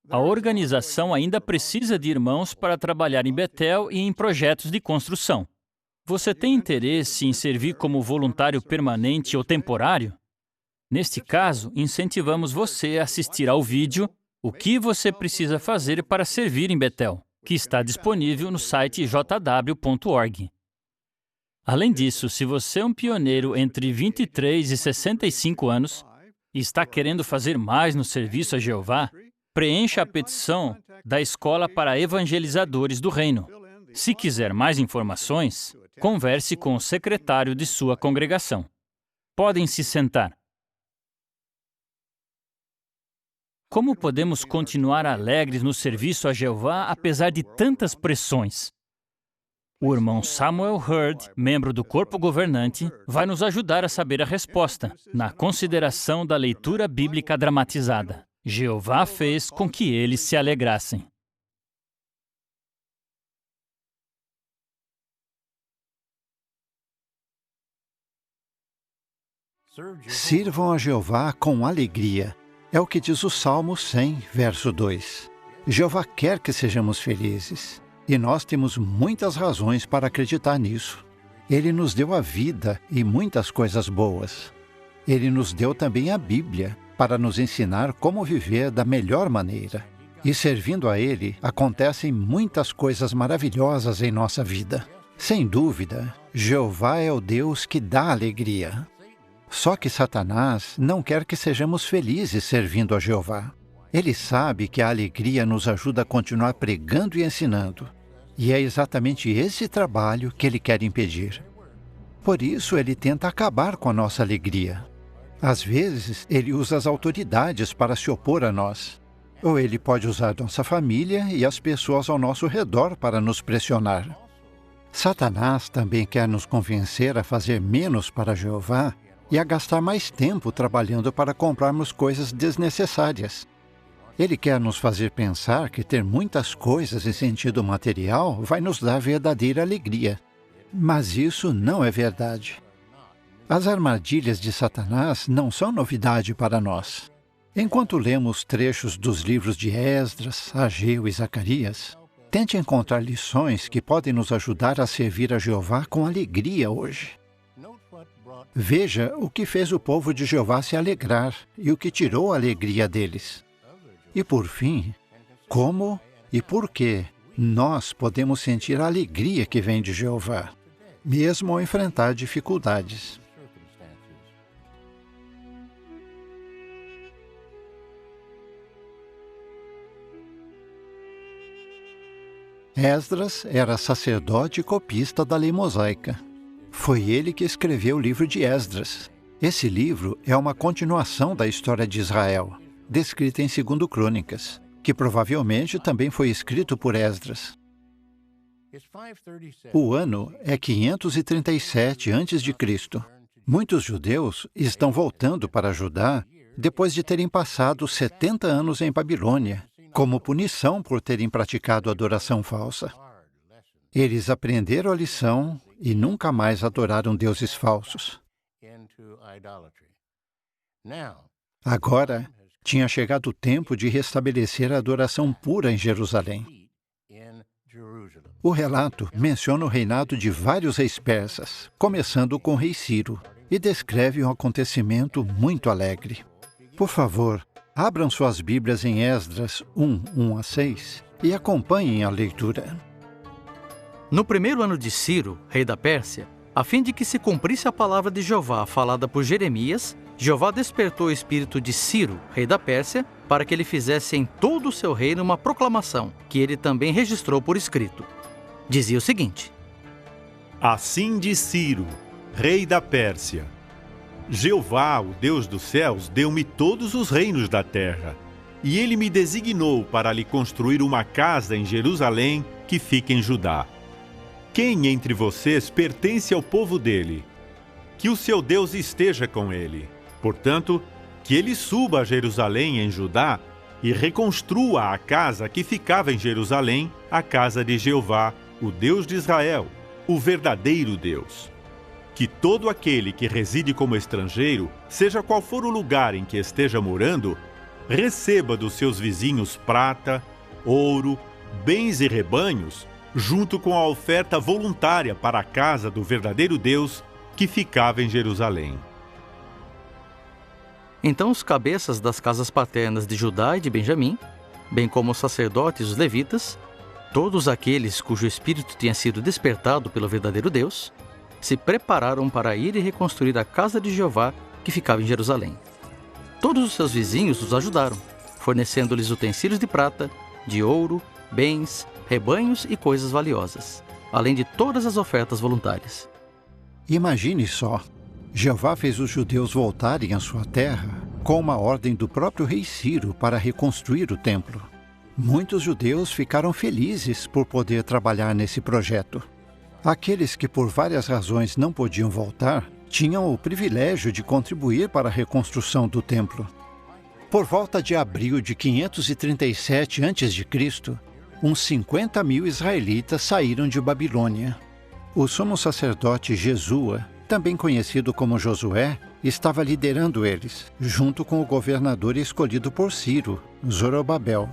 A organização ainda precisa de irmãos para trabalhar em Betel e em projetos de construção. Você tem interesse em servir como voluntário permanente ou temporário? Neste caso, incentivamos você a assistir ao vídeo O que você precisa fazer para servir em Betel, que está disponível no site jw.org. Além disso, se você é um pioneiro entre 23 e 65 anos e está querendo fazer mais no serviço a Jeová, preencha a petição da Escola para Evangelizadores do Reino. Se quiser mais informações, converse com o secretário de sua congregação. Podem se sentar. Como podemos continuar alegres no serviço a Jeová apesar de tantas pressões? O irmão Samuel Hurd, membro do corpo governante, vai nos ajudar a saber a resposta, na consideração da leitura bíblica dramatizada. Jeová fez com que eles se alegrassem. Sirvam a Jeová com alegria. É o que diz o Salmo 100, verso 2. Jeová quer que sejamos felizes. E nós temos muitas razões para acreditar nisso. Ele nos deu a vida e muitas coisas boas. Ele nos deu também a Bíblia para nos ensinar como viver da melhor maneira. E servindo a Ele, acontecem muitas coisas maravilhosas em nossa vida. Sem dúvida, Jeová é o Deus que dá alegria. Só que Satanás não quer que sejamos felizes servindo a Jeová. Ele sabe que a alegria nos ajuda a continuar pregando e ensinando. E é exatamente esse trabalho que ele quer impedir. Por isso, ele tenta acabar com a nossa alegria. Às vezes, ele usa as autoridades para se opor a nós. Ou ele pode usar nossa família e as pessoas ao nosso redor para nos pressionar. Satanás também quer nos convencer a fazer menos para Jeová e a gastar mais tempo trabalhando para comprarmos coisas desnecessárias. Ele quer nos fazer pensar que ter muitas coisas em sentido material vai nos dar verdadeira alegria. Mas isso não é verdade. As armadilhas de Satanás não são novidade para nós. Enquanto lemos trechos dos livros de Esdras, Ageu e Zacarias, tente encontrar lições que podem nos ajudar a servir a Jeová com alegria hoje. Veja o que fez o povo de Jeová se alegrar e o que tirou a alegria deles. E por fim, como e por que nós podemos sentir a alegria que vem de Jeová, mesmo ao enfrentar dificuldades. Esdras era sacerdote e copista da lei mosaica. Foi ele que escreveu o livro de Esdras. Esse livro é uma continuação da história de Israel, descrita em 2 Crônicas, que provavelmente também foi escrito por Esdras. O ano é 537 a.C. Muitos judeus estão voltando para Judá depois de terem passado 70 anos em Babilônia, como punição por terem praticado adoração falsa. Eles aprenderam a lição e nunca mais adoraram deuses falsos. Agora, tinha chegado o tempo de restabelecer a adoração pura em Jerusalém. O relato menciona o reinado de vários reis persas, começando com o rei Ciro, e descreve um acontecimento muito alegre. Por favor, abram suas Bíblias em Esdras 1:1-6 e acompanhem a leitura. No primeiro ano de Ciro, rei da Pérsia, a fim de que se cumprisse a palavra de Jeová falada por Jeremias, Jeová despertou o espírito de Ciro, rei da Pérsia, para que ele fizesse em todo o seu reino uma proclamação, que ele também registrou por escrito. Dizia o seguinte: Assim diz Ciro, rei da Pérsia: Jeová, o Deus dos céus, deu-me todos os reinos da terra, e ele me designou para lhe construir uma casa em Jerusalém que fica em Judá. Quem entre vocês pertence ao povo dele? Que o seu Deus esteja com ele. Portanto, que ele suba a Jerusalém em Judá e reconstrua a casa que ficava em Jerusalém, a casa de Jeová, o Deus de Israel, o verdadeiro Deus. Que todo aquele que reside como estrangeiro, seja qual for o lugar em que esteja morando, receba dos seus vizinhos prata, ouro, bens e rebanhos, junto com a oferta voluntária para a casa do verdadeiro Deus que ficava em Jerusalém. Então os cabeças das casas paternas de Judá e de Benjamim, bem como os sacerdotes e os levitas, todos aqueles cujo espírito tinha sido despertado pelo verdadeiro Deus, se prepararam para ir e reconstruir a casa de Jeová que ficava em Jerusalém. Todos os seus vizinhos os ajudaram, fornecendo-lhes utensílios de prata, de ouro, bens, rebanhos e coisas valiosas, além de todas as ofertas voluntárias. Imagine só, Jeová fez os judeus voltarem à sua terra com uma ordem do próprio rei Ciro para reconstruir o templo. Muitos judeus ficaram felizes por poder trabalhar nesse projeto. Aqueles que por várias razões não podiam voltar tinham o privilégio de contribuir para a reconstrução do templo. Por volta de abril de 537 a.C., uns 50 mil israelitas saíram de Babilônia. O sumo sacerdote Jesua, também conhecido como Josué, estava liderando eles, junto com o governador escolhido por Ciro, Zorobabel.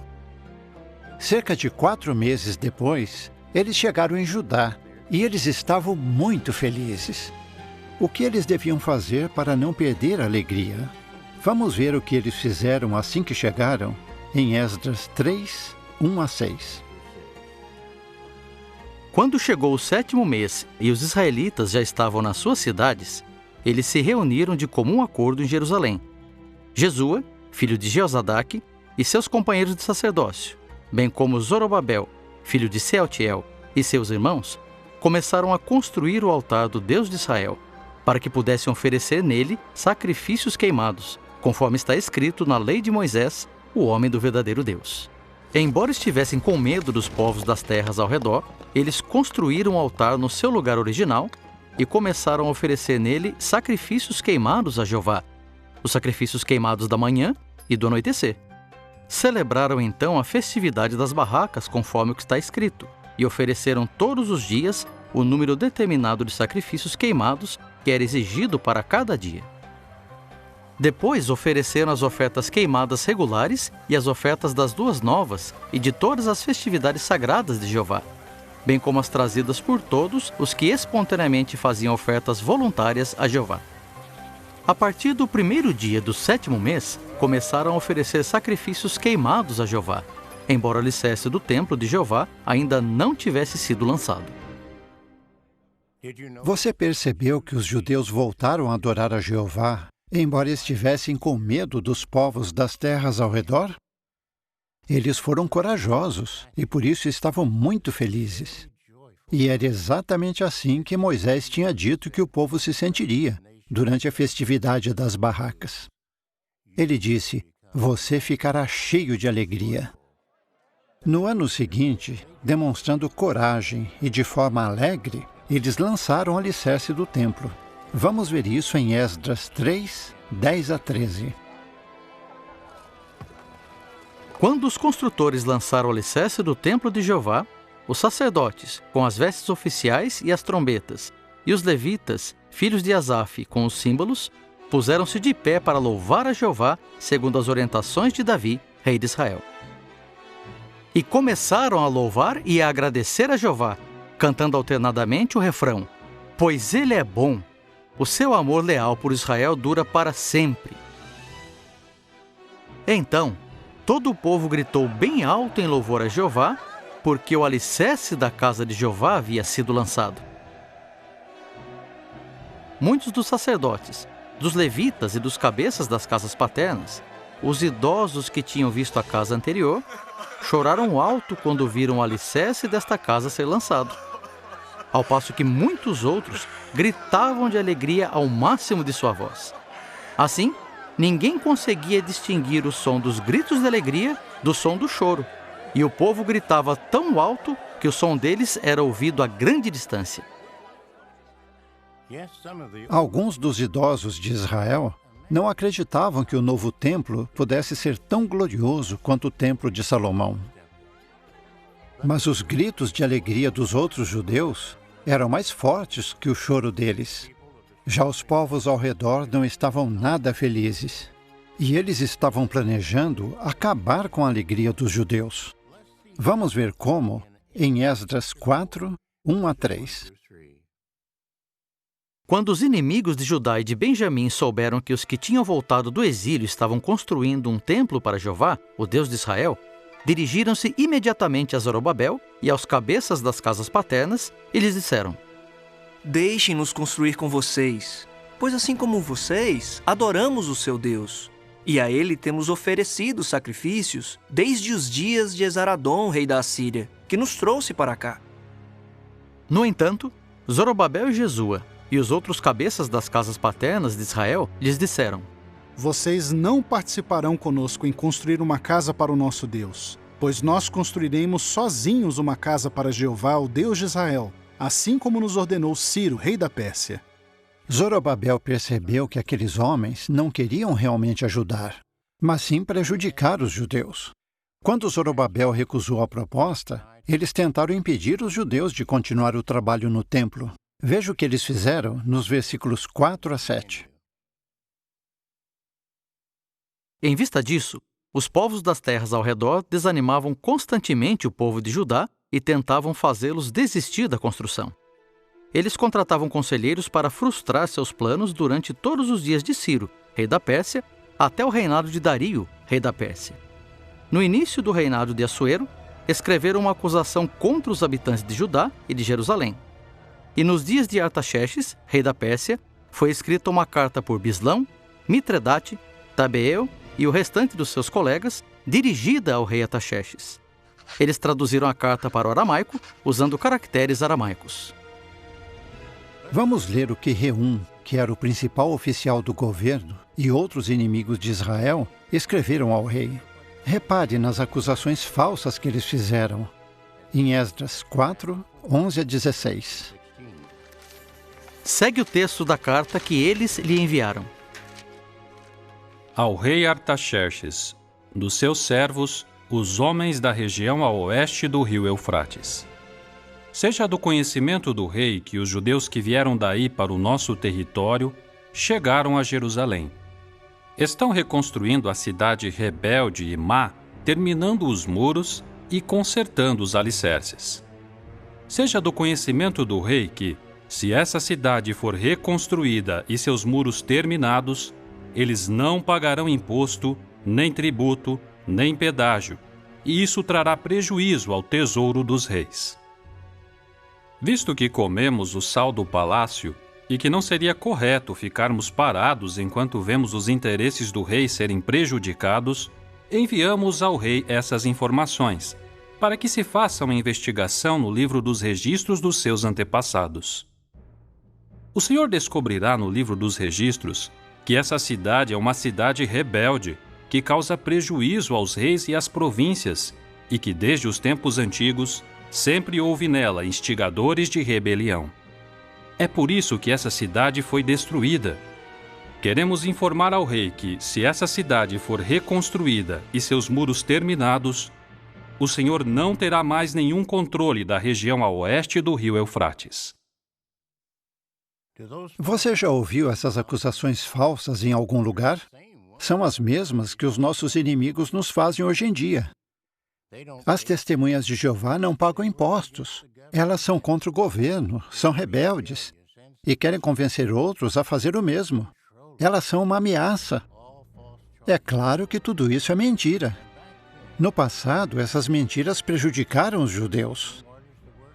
Cerca de 4 meses depois, eles chegaram em Judá e eles estavam muito felizes. O que eles deviam fazer para não perder a alegria? Vamos ver o que eles fizeram assim que chegaram em Esdras 3, 1 a 6. Quando chegou o 7º mês e os israelitas já estavam nas suas cidades, eles se reuniram de comum acordo em Jerusalém. Jesua, filho de Jeozadaque, e seus companheiros de sacerdócio, bem como Zorobabel, filho de Sealtiel, e seus irmãos, começaram a construir o altar do Deus de Israel, para que pudessem oferecer nele sacrifícios queimados, conforme está escrito na lei de Moisés, o homem do verdadeiro Deus. Embora estivessem com medo dos povos das terras ao redor, eles construíram um altar no seu lugar original e começaram a oferecer nele sacrifícios queimados a Jeová, os sacrifícios queimados da manhã e do anoitecer. Celebraram então a festividade das barracas conforme o que está escrito, e ofereceram todos os dias o número determinado de sacrifícios queimados que era exigido para cada dia. Depois ofereceram as ofertas queimadas regulares e as ofertas das duas novas e de todas as festividades sagradas de Jeová, bem como as trazidas por todos os que espontaneamente faziam ofertas voluntárias a Jeová. A partir do 1º dia do 7º mês, começaram a oferecer sacrifícios queimados a Jeová, embora o alicerce do templo de Jeová ainda não tivesse sido lançado. Você percebeu que os judeus voltaram a adorar a Jeová, embora estivessem com medo dos povos das terras ao redor? Eles foram corajosos e por isso estavam muito felizes. E era exatamente assim que Moisés tinha dito que o povo se sentiria durante a festividade das barracas. Ele disse: "Você ficará cheio de alegria." No ano seguinte, demonstrando coragem e de forma alegre, eles lançaram o alicerce do templo. Vamos ver isso em Esdras 3, 10 a 13. Quando os construtores lançaram o alicerce do templo de Jeová, os sacerdotes, com as vestes oficiais e as trombetas, e os levitas, filhos de Asaf, com os símbolos, puseram-se de pé para louvar a Jeová, segundo as orientações de Davi, rei de Israel. E começaram a louvar e a agradecer a Jeová, cantando alternadamente o refrão: "Pois ele é bom, o seu amor leal por Israel dura para sempre." Então, todo o povo gritou bem alto em louvor a Jeová, porque o alicerce da casa de Jeová havia sido lançado. Muitos dos sacerdotes, dos levitas e dos cabeças das casas paternas, os idosos que tinham visto a casa anterior, choraram alto quando viram o alicerce desta casa ser lançado, ao passo que muitos outros gritavam de alegria ao máximo de sua voz. Assim, ninguém conseguia distinguir o som dos gritos de alegria do som do choro, e o povo gritava tão alto que o som deles era ouvido a grande distância. Alguns dos idosos de Israel não acreditavam que o novo templo pudesse ser tão glorioso quanto o templo de Salomão. Mas os gritos de alegria dos outros judeus eram mais fortes que o choro deles. Já os povos ao redor não estavam nada felizes. E eles estavam planejando acabar com a alegria dos judeus. Vamos ver como em Esdras 4, 1 a 3. Quando os inimigos de Judá e de Benjamim souberam que os que tinham voltado do exílio estavam construindo um templo para Jeová, o Deus de Israel, dirigiram-se imediatamente a Zorobabel e aos cabeças das casas paternas e lhes disseram: Deixem-nos construir com vocês, pois assim como vocês, adoramos o seu Deus. E a ele temos oferecido sacrifícios desde os dias de Esaradom, rei da Assíria, que nos trouxe para cá. No entanto, Zorobabel e Jesua e os outros cabeças das casas paternas de Israel lhes disseram: Vocês não participarão conosco em construir uma casa para o nosso Deus, pois nós construiremos sozinhos uma casa para Jeová, o Deus de Israel, assim como nos ordenou Ciro, rei da Pérsia. Zorobabel percebeu que aqueles homens não queriam realmente ajudar, mas sim prejudicar os judeus. Quando Zorobabel recusou a proposta, eles tentaram impedir os judeus de continuar o trabalho no templo. Veja o que eles fizeram nos versículos 4 a 7. Em vista disso, os povos das terras ao redor desanimavam constantemente o povo de Judá e tentavam fazê-los desistir da construção. Eles contratavam conselheiros para frustrar seus planos durante todos os dias de Ciro, rei da Pérsia, até o reinado de Dario, rei da Pérsia. No início do reinado de Assuero, escreveram uma acusação contra os habitantes de Judá e de Jerusalém. E nos dias de Artaxerxes, rei da Pérsia, foi escrita uma carta por Bislão, Mitredate, Tabeel e o restante dos seus colegas, dirigida ao rei Artaxerxes. Eles traduziram a carta para o aramaico, usando caracteres aramaicos. Vamos ler o que Reum, que era o principal oficial do governo, e outros inimigos de Israel, escreveram ao rei. Repare nas acusações falsas que eles fizeram. Em Esdras 4, 11 a 16. Segue o texto da carta que eles lhe enviaram. Ao rei Artaxerxes, dos seus servos, os homens da região a oeste do rio Eufrates. Seja do conhecimento do rei que os judeus que vieram daí para o nosso território chegaram a Jerusalém. Estão reconstruindo a cidade rebelde e má, terminando os muros e consertando os alicerces. Seja do conhecimento do rei que, se essa cidade for reconstruída e seus muros terminados, eles não pagarão imposto, nem tributo, nem pedágio, e isso trará prejuízo ao tesouro dos reis. Visto que comemos o sal do palácio e que não seria correto ficarmos parados enquanto vemos os interesses do rei serem prejudicados, enviamos ao rei essas informações, para que se faça uma investigação no livro dos registros dos seus antepassados. O Senhor descobrirá no livro dos registros que essa cidade é uma cidade rebelde, que causa prejuízo aos reis e às províncias, e que desde os tempos antigos sempre houve nela instigadores de rebelião. É por isso que essa cidade foi destruída. Queremos informar ao rei que, se essa cidade for reconstruída e seus muros terminados, o Senhor não terá mais nenhum controle da região a oeste do rio Eufrates. Você já ouviu essas acusações falsas em algum lugar? São as mesmas que os nossos inimigos nos fazem hoje em dia. As testemunhas de Jeová não pagam impostos. Elas são contra o governo, são rebeldes e querem convencer outros a fazer o mesmo. Elas são uma ameaça. É claro que tudo isso é mentira. No passado, essas mentiras prejudicaram os judeus.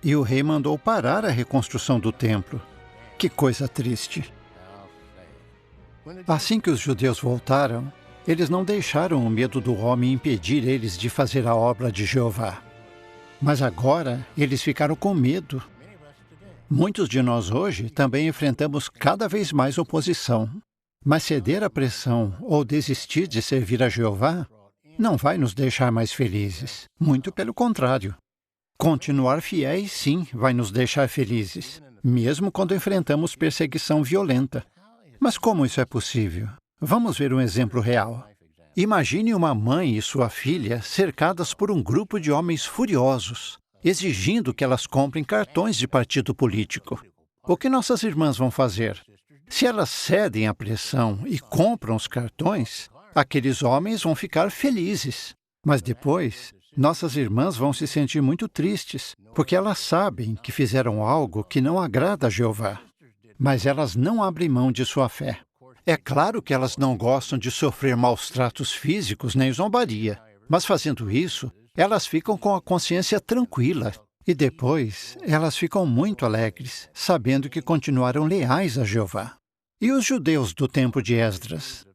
E o rei mandou parar a reconstrução do templo. Que coisa triste. Assim que os judeus voltaram, eles não deixaram o medo do homem impedir eles de fazer a obra de Jeová. Mas agora eles ficaram com medo. Muitos de nós hoje também enfrentamos cada vez mais oposição. Mas ceder à pressão ou desistir de servir a Jeová não vai nos deixar mais felizes. Muito pelo contrário. Continuar fiéis, sim, vai nos deixar felizes, mesmo quando enfrentamos perseguição violenta. Mas como isso é possível? Vamos ver um exemplo real. Imagine uma mãe e sua filha cercadas por um grupo de homens furiosos, exigindo que elas comprem cartões de partido político. O que nossas irmãs vão fazer? Se elas cedem à pressão e compram os cartões, Aqueles homens vão ficar felizes, mas depois nossas irmãs vão se sentir muito tristes, porque elas sabem que fizeram algo que não agrada a Jeová. Mas elas não abrem mão de sua fé. É claro que elas não gostam de sofrer maus tratos físicos nem zombaria, mas fazendo isso, elas ficam com a consciência tranquila. E depois, elas ficam muito alegres, sabendo que continuaram leais a Jeová. E os judeus do tempo de Esdras?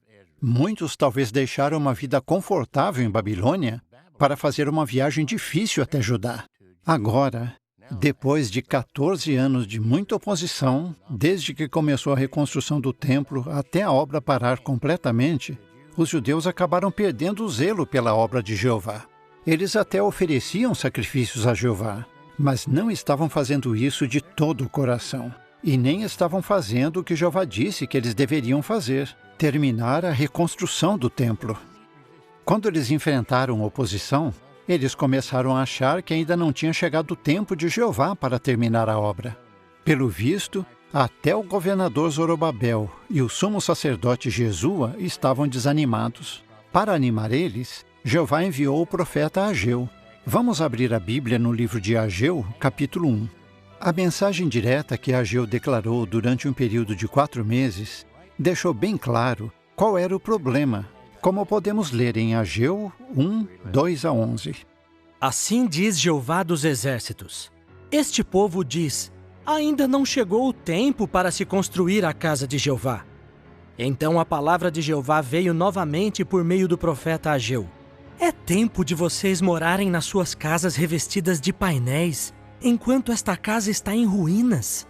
Muitos talvez deixaram uma vida confortável em Babilônia para fazer uma viagem difícil até Judá. Agora, depois de 14 anos de muita oposição, desde que começou a reconstrução do templo até a obra parar completamente, os judeus acabaram perdendo o zelo pela obra de Jeová. Eles até ofereciam sacrifícios a Jeová, mas não estavam fazendo isso de todo o coração. E nem estavam fazendo o que Jeová disse que eles deveriam fazer, terminar a reconstrução do templo. Quando eles enfrentaram oposição, eles começaram a achar que ainda não tinha chegado o tempo de Jeová para terminar a obra. Pelo visto, até o governador Zorobabel e o sumo sacerdote Jesua estavam desanimados. Para animar eles, Jeová enviou o profeta Ageu. Vamos abrir a Bíblia no livro de Ageu, capítulo 1. A mensagem direta que Ageu declarou durante um período de 4 meses deixou bem claro qual era o problema, como podemos ler em Ageu 1, 2 a 11. Assim diz Jeová dos Exércitos. Este povo diz, ainda não chegou o tempo para se construir a casa de Jeová. Então a palavra de Jeová veio novamente por meio do profeta Ageu. É tempo de vocês morarem nas suas casas revestidas de painéis, enquanto esta casa está em ruínas.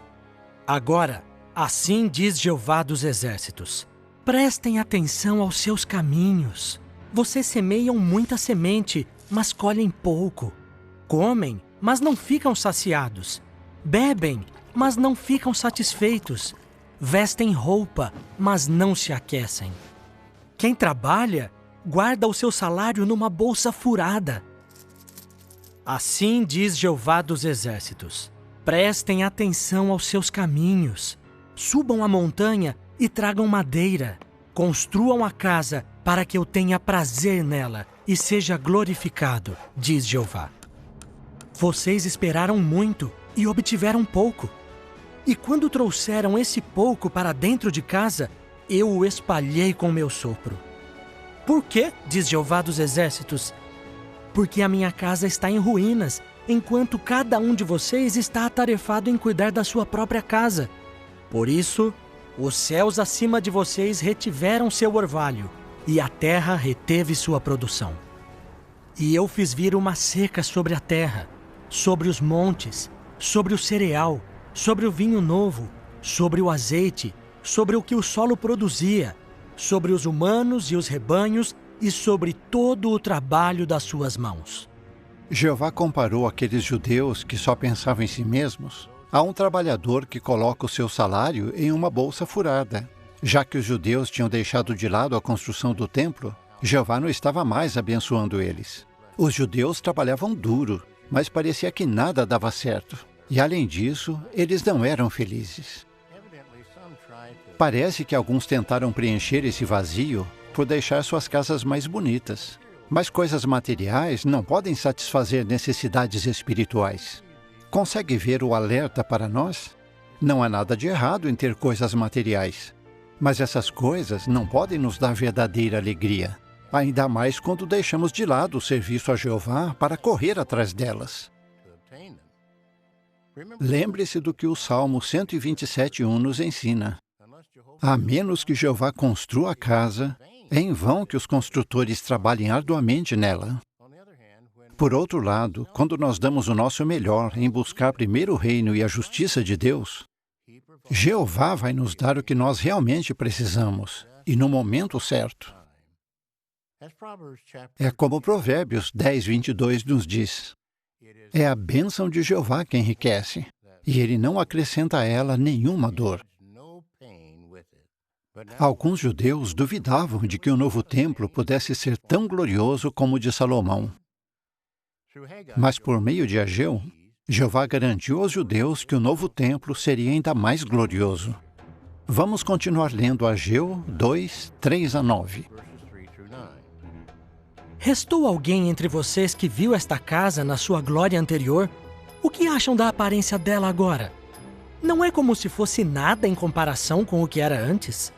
Agora, assim diz Jeová dos Exércitos. Prestem atenção aos seus caminhos. Vocês semeiam muita semente, mas colhem pouco. Comem, mas não ficam saciados. Bebem, mas não ficam satisfeitos. Vestem roupa, mas não se aquecem. Quem trabalha, guarda o seu salário numa bolsa furada. Assim diz Jeová dos Exércitos. Prestem atenção aos seus caminhos. Subam a montanha e tragam madeira. Construam a casa para que eu tenha prazer nela e seja glorificado, diz Jeová. Vocês esperaram muito e obtiveram pouco. E quando trouxeram esse pouco para dentro de casa, eu o espalhei com meu sopro. Por quê? Diz Jeová dos Exércitos. Porque a minha casa está em ruínas, enquanto cada um de vocês está atarefado em cuidar da sua própria casa. Por isso, os céus acima de vocês retiveram seu orvalho, e a terra reteve sua produção. E eu fiz vir uma seca sobre a terra, sobre os montes, sobre o cereal, sobre o vinho novo, sobre o azeite, sobre o que o solo produzia, sobre os humanos e os rebanhos e sobre todo o trabalho das suas mãos. Jeová comparou aqueles judeus que só pensavam em si mesmos a um trabalhador que coloca o seu salário em uma bolsa furada. Já que os judeus tinham deixado de lado a construção do templo, Jeová não estava mais abençoando eles. Os judeus trabalhavam duro, mas parecia que nada dava certo. E além disso, eles não eram felizes. Parece que alguns tentaram preencher esse vazio por deixar suas casas mais bonitas. Mas coisas materiais não podem satisfazer necessidades espirituais. Consegue ver o alerta para nós? Não há nada de errado em ter coisas materiais. Mas essas coisas não podem nos dar verdadeira alegria. Ainda mais quando deixamos de lado o serviço a Jeová para correr atrás delas. Lembre-se do que o Salmo 127:1 nos ensina. A menos que Jeová construa a casa, é em vão que os construtores trabalhem arduamente nela. Por outro lado, quando nós damos o nosso melhor em buscar primeiro o reino e a justiça de Deus, Jeová vai nos dar o que nós realmente precisamos, e no momento certo. É como Provérbios 10:22 nos diz. É a bênção de Jeová que enriquece, e ele não acrescenta a ela nenhuma dor. Alguns judeus duvidavam de que o novo templo pudesse ser tão glorioso como o de Salomão. Mas por meio de Ageu, Jeová garantiu aos judeus que o novo templo seria ainda mais glorioso. Vamos continuar lendo Ageu 2, 3 a 9. Restou alguém entre vocês que viu esta casa na sua glória anterior? O que acham da aparência dela agora? Não é como se fosse nada em comparação com o que era antes?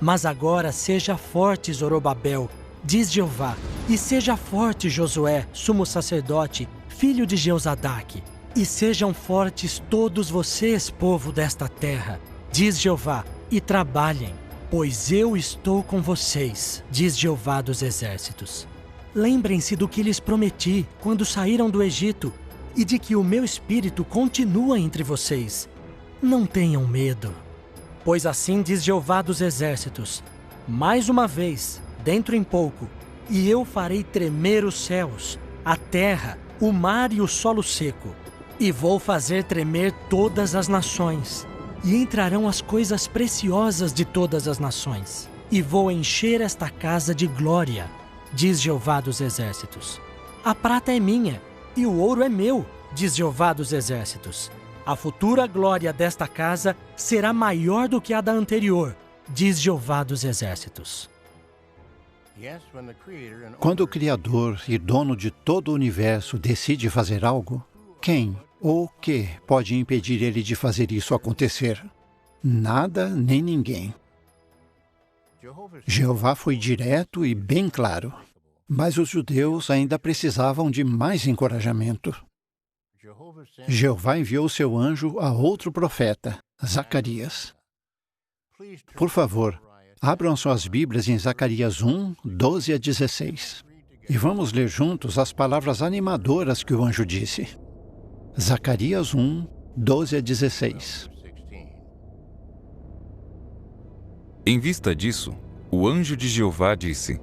Mas agora seja forte, Zorobabel, diz Jeová, e seja forte, Josué, sumo sacerdote, filho de Jeozadaque. E sejam fortes todos vocês, povo desta terra, diz Jeová, e trabalhem, pois eu estou com vocês, diz Jeová dos exércitos. Lembrem-se do que lhes prometi quando saíram do Egito, e de que o meu espírito continua entre vocês. Não tenham medo. Pois assim diz Jeová dos exércitos, mais uma vez, dentro em pouco, e eu farei tremer os céus, a terra, o mar e o solo seco, e vou fazer tremer todas as nações, e entrarão as coisas preciosas de todas as nações, e vou encher esta casa de glória, diz Jeová dos exércitos. A prata é minha, e o ouro é meu, diz Jeová dos exércitos. A futura glória desta casa será maior do que a da anterior, diz Jeová dos exércitos. Quando o Criador e dono de todo o universo decide fazer algo, quem ou o que pode impedir ele de fazer isso acontecer? Nada nem ninguém. Jeová foi direto e bem claro, mas os judeus ainda precisavam de mais encorajamento. Jeová enviou seu anjo a outro profeta, Zacarias. Por favor, abram suas Bíblias em Zacarias 1, 12 a 16. E vamos ler juntos as palavras animadoras que o anjo disse. Zacarias 1, 12 a 16. Em vista disso, o anjo de Jeová disse: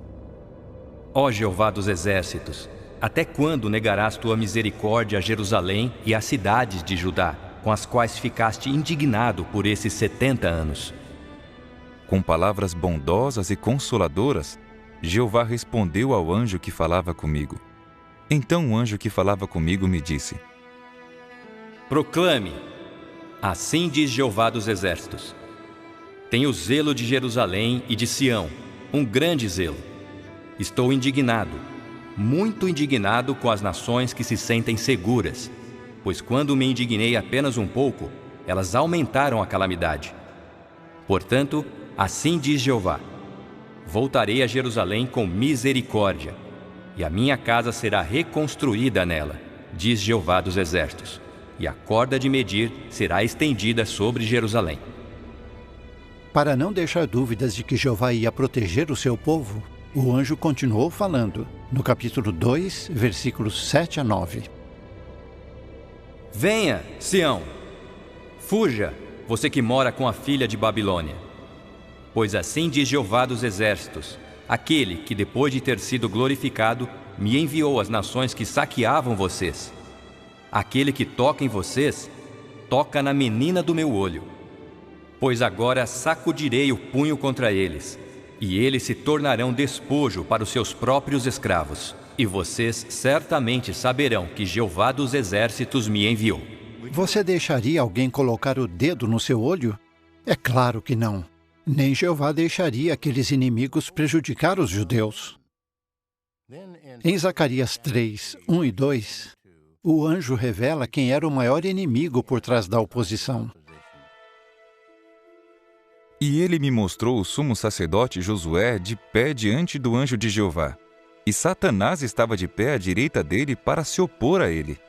Ó Jeová dos exércitos, até quando negarás tua misericórdia a Jerusalém e às cidades de Judá, com as quais ficaste indignado por esses 70 anos? Com palavras bondosas e consoladoras, Jeová respondeu ao anjo que falava comigo. Então o anjo que falava comigo me disse: Proclame, assim diz Jeová dos exércitos. Tenho zelo de Jerusalém e de Sião, um grande zelo. Estou indignado, muito indignado com as nações que se sentem seguras, pois quando me indignei apenas um pouco, elas aumentaram a calamidade. Portanto, assim diz Jeová: voltarei a Jerusalém com misericórdia, e a minha casa será reconstruída nela, diz Jeová dos exércitos, e a corda de medir será estendida sobre Jerusalém. Para não deixar dúvidas de que Jeová ia proteger o seu povo, o anjo continuou falando, no capítulo 2, versículos 7 a 9. Venha, Sião! Fuja, você que mora com a filha de Babilônia. Pois assim diz Jeová dos exércitos, aquele que depois de ter sido glorificado, me enviou às nações que saqueavam vocês. Aquele que toca em vocês, toca na menina do meu olho. Pois agora sacudirei o punho contra eles, e eles se tornarão despojo para os seus próprios escravos. E vocês certamente saberão que Jeová dos exércitos me enviou. Você deixaria alguém colocar o dedo no seu olho? É claro que não. Nem Jeová deixaria aqueles inimigos prejudicar os judeus. Em Zacarias 3, 1 e 2, o anjo revela quem era o maior inimigo por trás da oposição. E ele me mostrou o sumo sacerdote Josué de pé diante do anjo de Jeová. E Satanás estava de pé à direita dele para se opor a ele.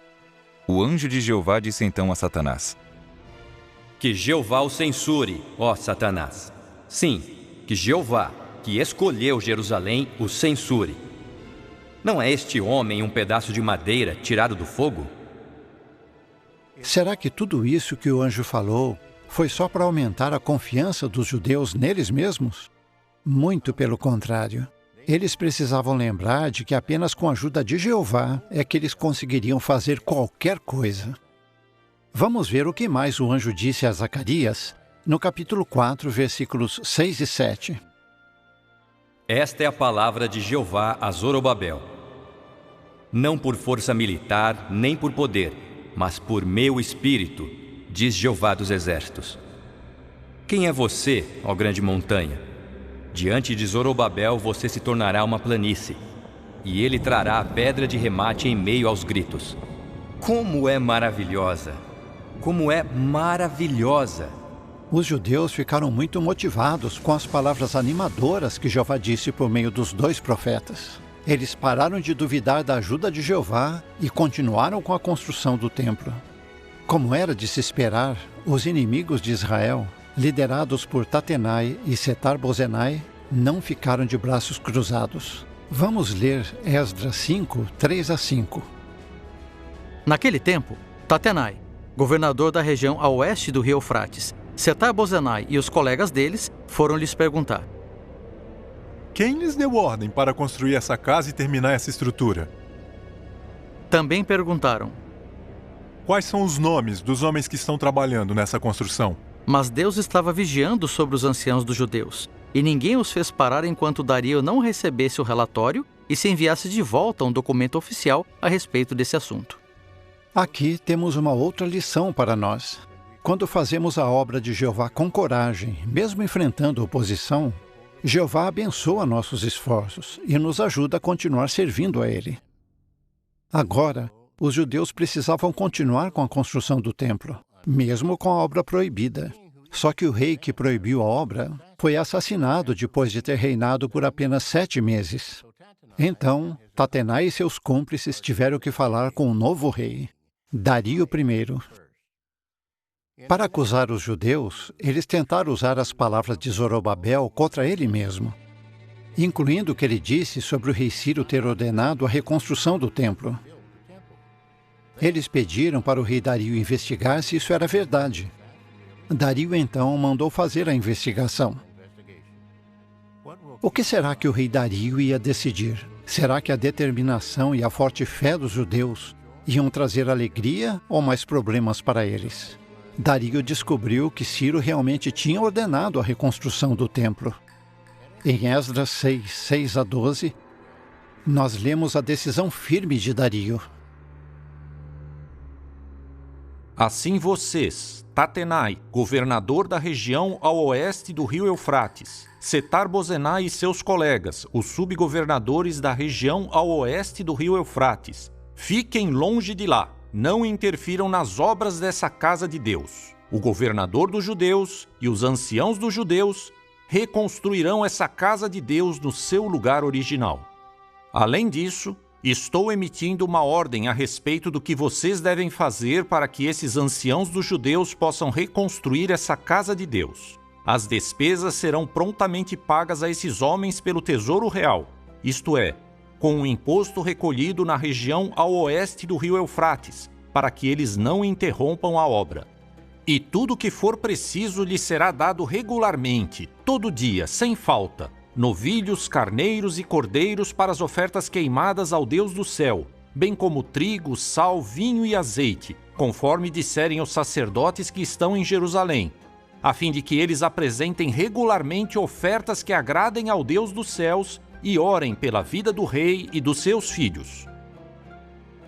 O anjo de Jeová disse então a Satanás: Que Jeová o censure, ó Satanás. Sim, que Jeová, que escolheu Jerusalém, o censure. Não é este homem um pedaço de madeira tirado do fogo? Será que tudo isso que o anjo falou foi só para aumentar a confiança dos judeus neles mesmos? Muito pelo contrário. Eles precisavam lembrar de que apenas com a ajuda de Jeová é que eles conseguiriam fazer qualquer coisa. Vamos ver o que mais o anjo disse a Zacarias no capítulo 4, versículos 6 e 7. Esta é a palavra de Jeová a Zorobabel. Não por força militar, nem por poder, mas por meu espírito, diz Jeová dos exércitos. Quem é você, ó grande montanha? Diante de Zorobabel você se tornará uma planície, e ele trará a pedra de remate em meio aos gritos. Como é maravilhosa! Como é maravilhosa! Os judeus ficaram muito motivados com as palavras animadoras que Jeová disse por meio dos 2 profetas. Eles pararam de duvidar da ajuda de Jeová e continuaram com a construção do templo. Como era de se esperar, os inimigos de Israel, liderados por Tatenai e Setar-Bozenai, não ficaram de braços cruzados. Vamos ler Esdras 5, 3 a 5. Naquele tempo, Tatenai, governador da região a oeste do rio Eufrates, Setar-Bozenai e os colegas deles foram lhes perguntar: quem lhes deu ordem para construir essa casa e terminar essa estrutura? Também perguntaram: quais são os nomes dos homens que estão trabalhando nessa construção? Mas Deus estava vigiando sobre os anciãos dos judeus, e ninguém os fez parar enquanto Dario não recebesse o relatório e se enviasse de volta um documento oficial a respeito desse assunto. Aqui temos uma outra lição para nós. Quando fazemos a obra de Jeová com coragem, mesmo enfrentando oposição, Jeová abençoa nossos esforços e nos ajuda a continuar servindo a Ele. Agora, os judeus precisavam continuar com a construção do templo, mesmo com a obra proibida. Só que o rei que proibiu a obra foi assassinado depois de ter reinado por apenas 7 meses. Então, Tatenai e seus cúmplices tiveram que falar com o novo rei, Dario I. Para acusar os judeus, eles tentaram usar as palavras de Zorobabel contra ele mesmo, incluindo o que ele disse sobre o rei Ciro ter ordenado a reconstrução do templo. Eles pediram para o rei Dario investigar se isso era verdade. Dario, então, mandou fazer a investigação. O que será que o rei Dario ia decidir? Será que a determinação e a forte fé dos judeus iam trazer alegria ou mais problemas para eles? Dario descobriu que Ciro realmente tinha ordenado a reconstrução do templo. Em Esdras 6, 6 a 12, nós lemos a decisão firme de Dario. Assim vocês, Tatenai, governador da região ao oeste do rio Eufrates, Setar-Bozenai e seus colegas, os subgovernadores da região ao oeste do rio Eufrates, fiquem longe de lá. Não interfiram nas obras dessa casa de Deus. O governador dos judeus e os anciãos dos judeus reconstruirão essa casa de Deus no seu lugar original. Além disso, estou emitindo uma ordem a respeito do que vocês devem fazer para que esses anciãos dos judeus possam reconstruir essa casa de Deus. As despesas serão prontamente pagas a esses homens pelo Tesouro Real, isto é, com o imposto recolhido na região ao oeste do rio Eufrates, para que eles não interrompam a obra. E tudo o que for preciso lhes será dado regularmente, todo dia, sem falta, novilhos, carneiros e cordeiros para as ofertas queimadas ao Deus do céu, bem como trigo, sal, vinho e azeite, conforme disserem os sacerdotes que estão em Jerusalém, a fim de que eles apresentem regularmente ofertas que agradem ao Deus dos céus e orem pela vida do rei e dos seus filhos.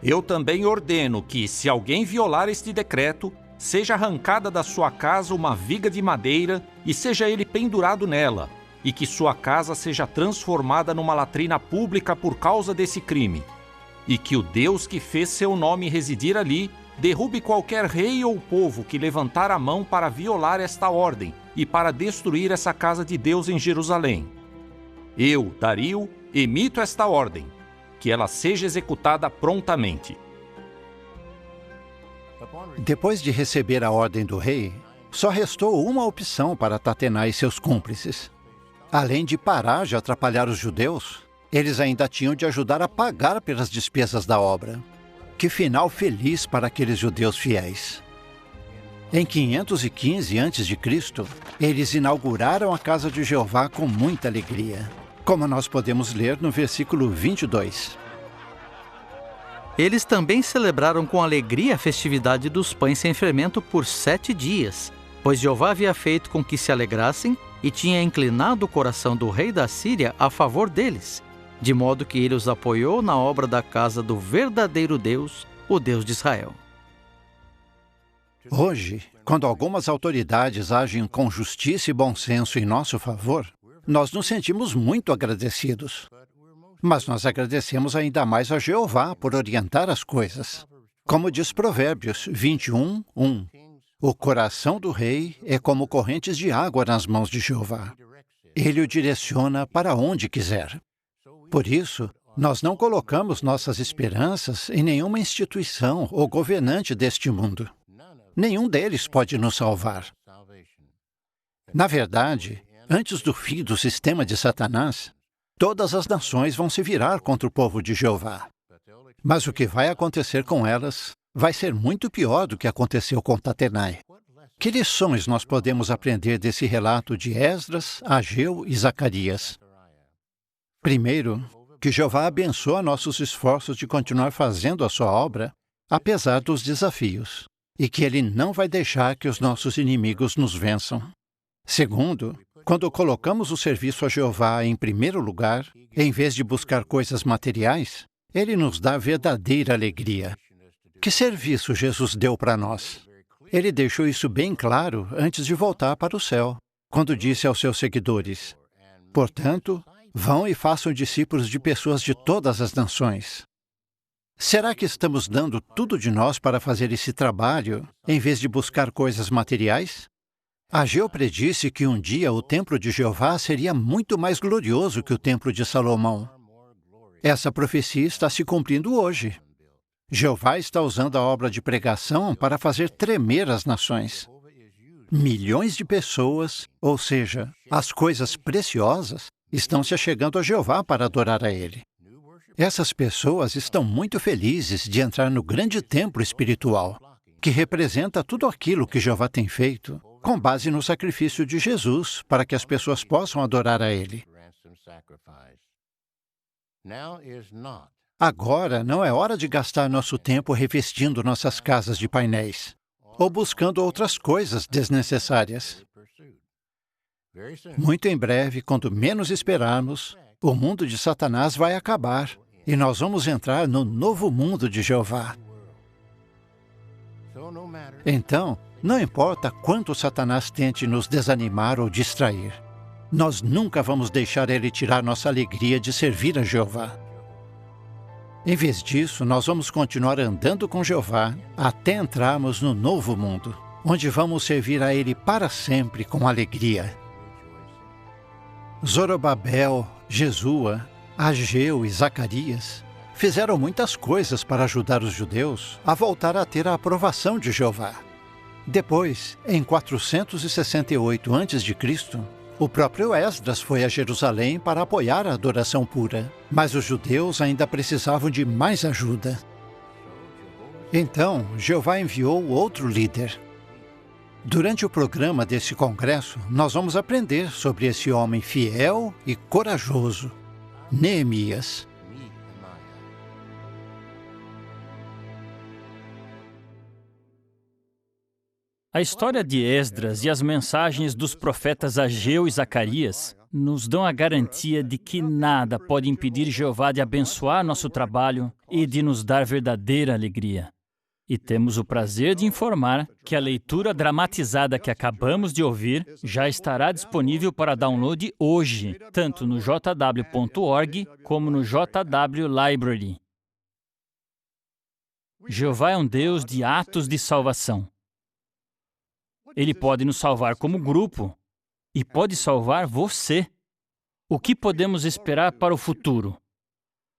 Eu também ordeno que, se alguém violar este decreto, seja arrancada da sua casa uma viga de madeira e seja ele pendurado nela, e que sua casa seja transformada numa latrina pública por causa desse crime, e que o Deus que fez seu nome residir ali derrube qualquer rei ou povo que levantar a mão para violar esta ordem e para destruir essa casa de Deus em Jerusalém. Eu, Dario, emito esta ordem, que ela seja executada prontamente. Depois de receber a ordem do rei, só restou uma opção para Tatenai e seus cúmplices. Além de parar de atrapalhar os judeus, eles ainda tinham de ajudar a pagar pelas despesas da obra. Que final feliz para aqueles judeus fiéis! Em 515 a.C., eles inauguraram a casa de Jeová com muita alegria, como nós podemos ler no versículo 22. Eles também celebraram com alegria a festividade dos pães sem fermento por 7 dias, pois Jeová havia feito com que se alegrassem e tinha inclinado o coração do rei da Síria a favor deles, de modo que ele os apoiou na obra da casa do verdadeiro Deus, o Deus de Israel. Hoje, quando algumas autoridades agem com justiça e bom senso em nosso favor, nós nos sentimos muito agradecidos. Mas nós agradecemos ainda mais a Jeová por orientar as coisas. Como diz Provérbios 21:1, o coração do rei é como correntes de água nas mãos de Jeová. Ele o direciona para onde quiser. Por isso, nós não colocamos nossas esperanças em nenhuma instituição ou governante deste mundo. Nenhum deles pode nos salvar. Na verdade, antes do fim do sistema de Satanás, todas as nações vão se virar contra o povo de Jeová. Mas o que vai acontecer com elas vai ser muito pior do que aconteceu com Tatenai. Que lições nós podemos aprender desse relato de Esdras, Ageu e Zacarias? Primeiro, que Jeová abençoa nossos esforços de continuar fazendo a sua obra, apesar dos desafios, e que Ele não vai deixar que os nossos inimigos nos vençam. Segundo, quando colocamos o serviço a Jeová em primeiro lugar, em vez de buscar coisas materiais, Ele nos dá verdadeira alegria. Que serviço Jesus deu para nós? Ele deixou isso bem claro antes de voltar para o céu, quando disse aos seus seguidores: portanto, vão e façam discípulos de pessoas de todas as nações. Será que estamos dando tudo de nós para fazer esse trabalho, em vez de buscar coisas materiais? Ageu predisse que um dia o templo de Jeová seria muito mais glorioso que o templo de Salomão. Essa profecia está se cumprindo hoje. Jeová está usando a obra de pregação para fazer tremer as nações. Milhões de pessoas, ou seja, as coisas preciosas, estão se achegando a Jeová para adorar a Ele. Essas pessoas estão muito felizes de entrar no grande templo espiritual, que representa tudo aquilo que Jeová tem feito, com base no sacrifício de Jesus, para que as pessoas possam adorar a Ele. Agora não é hora de gastar nosso tempo revestindo nossas casas de painéis, ou buscando outras coisas desnecessárias. Muito em breve, quando menos esperarmos, o mundo de Satanás vai acabar e nós vamos entrar no novo mundo de Jeová. Então, não importa quanto Satanás tente nos desanimar ou distrair, nós nunca vamos deixar ele tirar nossa alegria de servir a Jeová. Em vez disso, nós vamos continuar andando com Jeová até entrarmos no novo mundo, onde vamos servir a Ele para sempre com alegria. Zorobabel, Jesua, Ageu e Zacarias fizeram muitas coisas para ajudar os judeus a voltar a ter a aprovação de Jeová. Depois, em 468 a.C., o próprio Esdras foi a Jerusalém para apoiar a adoração pura, mas os judeus ainda precisavam de mais ajuda. Então, Jeová enviou outro líder. Durante o programa desse congresso, nós vamos aprender sobre esse homem fiel e corajoso, Neemias. A história de Esdras e as mensagens dos profetas Ageu e Zacarias nos dão a garantia de que nada pode impedir Jeová de abençoar nosso trabalho e de nos dar verdadeira alegria. E temos o prazer de informar que a leitura dramatizada que acabamos de ouvir já estará disponível para download hoje, tanto no jw.org como no JW Library. Jeová é um Deus de atos de salvação. Ele pode nos salvar como grupo e pode salvar você. O que podemos esperar para o futuro?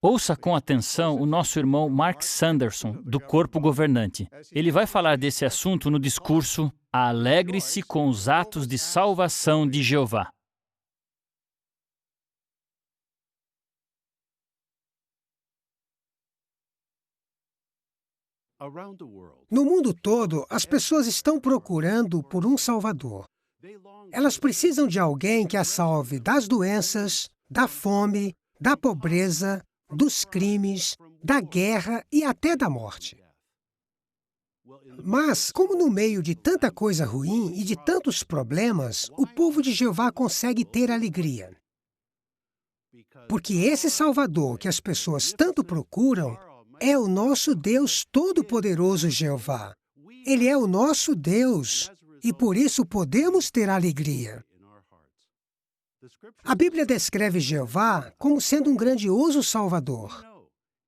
Ouça com atenção o nosso irmão Mark Sanderson, do Corpo Governante. Ele vai falar desse assunto no discurso Alegre-se com os atos de salvação de Jeová. No mundo todo, as pessoas estão procurando por um Salvador. Elas precisam de alguém que as salve das doenças, da fome, da pobreza, dos crimes, da guerra e até da morte. Mas, como no meio de tanta coisa ruim e de tantos problemas, o povo de Jeová consegue ter alegria? Porque esse Salvador que as pessoas tanto procuram é o nosso Deus Todo-Poderoso Jeová. Ele é o nosso Deus e por isso podemos ter alegria. A Bíblia descreve Jeová como sendo um grandioso Salvador.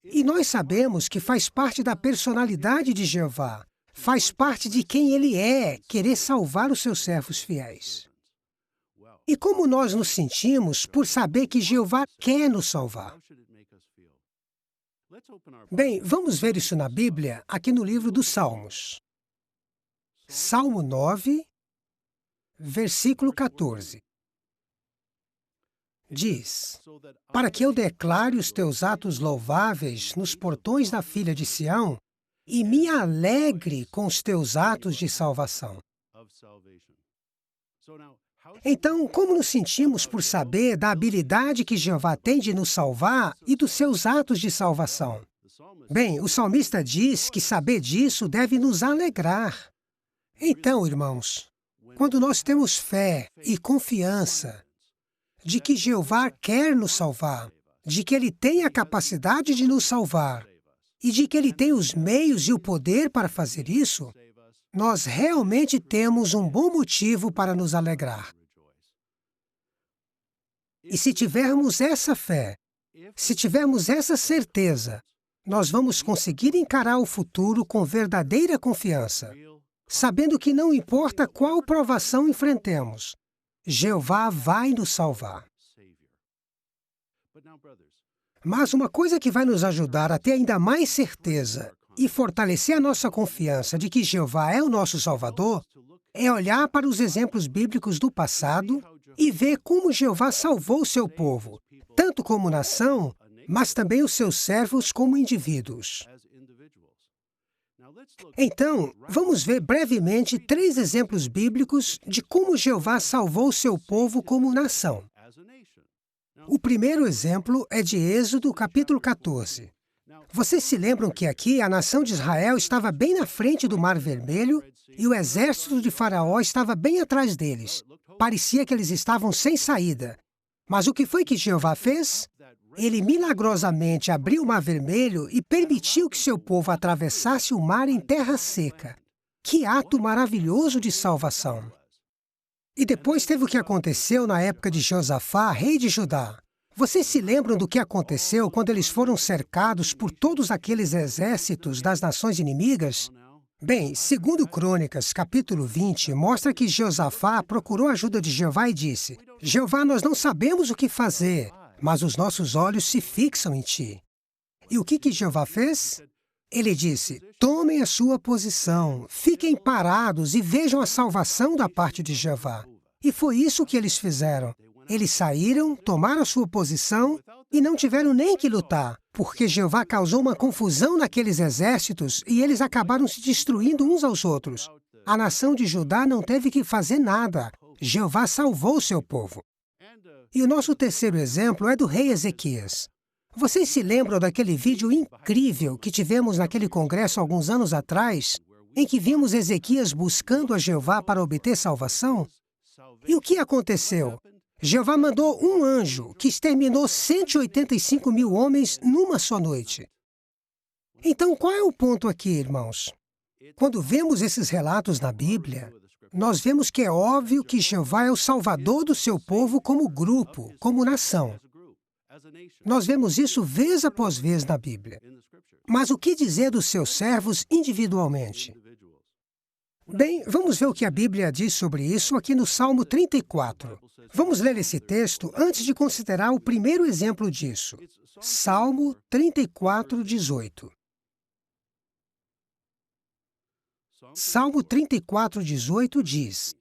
E nós sabemos que faz parte da personalidade de Jeová, faz parte de quem Ele é, querer salvar os seus servos fiéis. E como nós nos sentimos por saber que Jeová quer nos salvar? Bem, vamos ver isso na Bíblia, aqui no livro dos Salmos. Salmo 9, versículo 14. Diz: para que eu declare os teus atos louváveis nos portões da filha de Sião e me alegre com os teus atos de salvação. Então, como nos sentimos por saber da habilidade que Jeová tem de nos salvar e dos seus atos de salvação? Bem, o salmista diz que saber disso deve nos alegrar. Então, irmãos, quando nós temos fé e confiança de que Jeová quer nos salvar, de que Ele tem a capacidade de nos salvar e de que Ele tem os meios e o poder para fazer isso, nós realmente temos um bom motivo para nos alegrar. E se tivermos essa fé, se tivermos essa certeza, nós vamos conseguir encarar o futuro com verdadeira confiança, sabendo que não importa qual provação enfrentemos, Jeová vai nos salvar. Mas uma coisa que vai nos ajudar a ter ainda mais certeza e fortalecer a nossa confiança de que Jeová é o nosso Salvador é olhar para os exemplos bíblicos do passado e ver como Jeová salvou o seu povo, tanto como nação, mas também os seus servos como indivíduos. Então, vamos ver brevemente 3 exemplos bíblicos de como Jeová salvou o seu povo como nação. O primeiro exemplo é de Êxodo, capítulo 14. Vocês se lembram que aqui a nação de Israel estava bem na frente do Mar Vermelho e o exército de Faraó estava bem atrás deles. Parecia que eles estavam sem saída. Mas o que foi que Jeová fez? Ele milagrosamente abriu o Mar Vermelho e permitiu que seu povo atravessasse o mar em terra seca. Que ato maravilhoso de salvação! E depois teve o que aconteceu na época de Josafá, rei de Judá. Vocês se lembram do que aconteceu quando eles foram cercados por todos aqueles exércitos das nações inimigas? Bem, segundo Crônicas, capítulo 20, mostra que Josafá procurou a ajuda de Jeová e disse: Jeová, nós não sabemos o que fazer, mas os nossos olhos se fixam em ti. E o que Jeová fez? Ele disse: tomem a sua posição, fiquem parados e vejam a salvação da parte de Jeová. E foi isso que eles fizeram. Eles saíram, tomaram a sua posição e não tiveram nem que lutar, porque Jeová causou uma confusão naqueles exércitos e eles acabaram se destruindo uns aos outros. A nação de Judá não teve que fazer nada. Jeová salvou o seu povo. E o nosso terceiro exemplo é do rei Ezequias. Vocês se lembram daquele vídeo incrível que tivemos naquele congresso alguns anos atrás, em que vimos Ezequias buscando a Jeová para obter salvação? E o que aconteceu? Jeová mandou um anjo que exterminou 185 mil homens numa só noite. Então, qual é o ponto aqui, irmãos? Quando vemos esses relatos na Bíblia, nós vemos que é óbvio que Jeová é o salvador do seu povo como grupo, como nação. Nós vemos isso vez após vez na Bíblia. Mas o que dizer dos seus servos individualmente? Bem, vamos ver o que a Bíblia diz sobre isso aqui no Salmo 34. Vamos ler esse texto antes de considerar o primeiro exemplo disso. Salmo 34, 18. Salmo 34, 18 diz: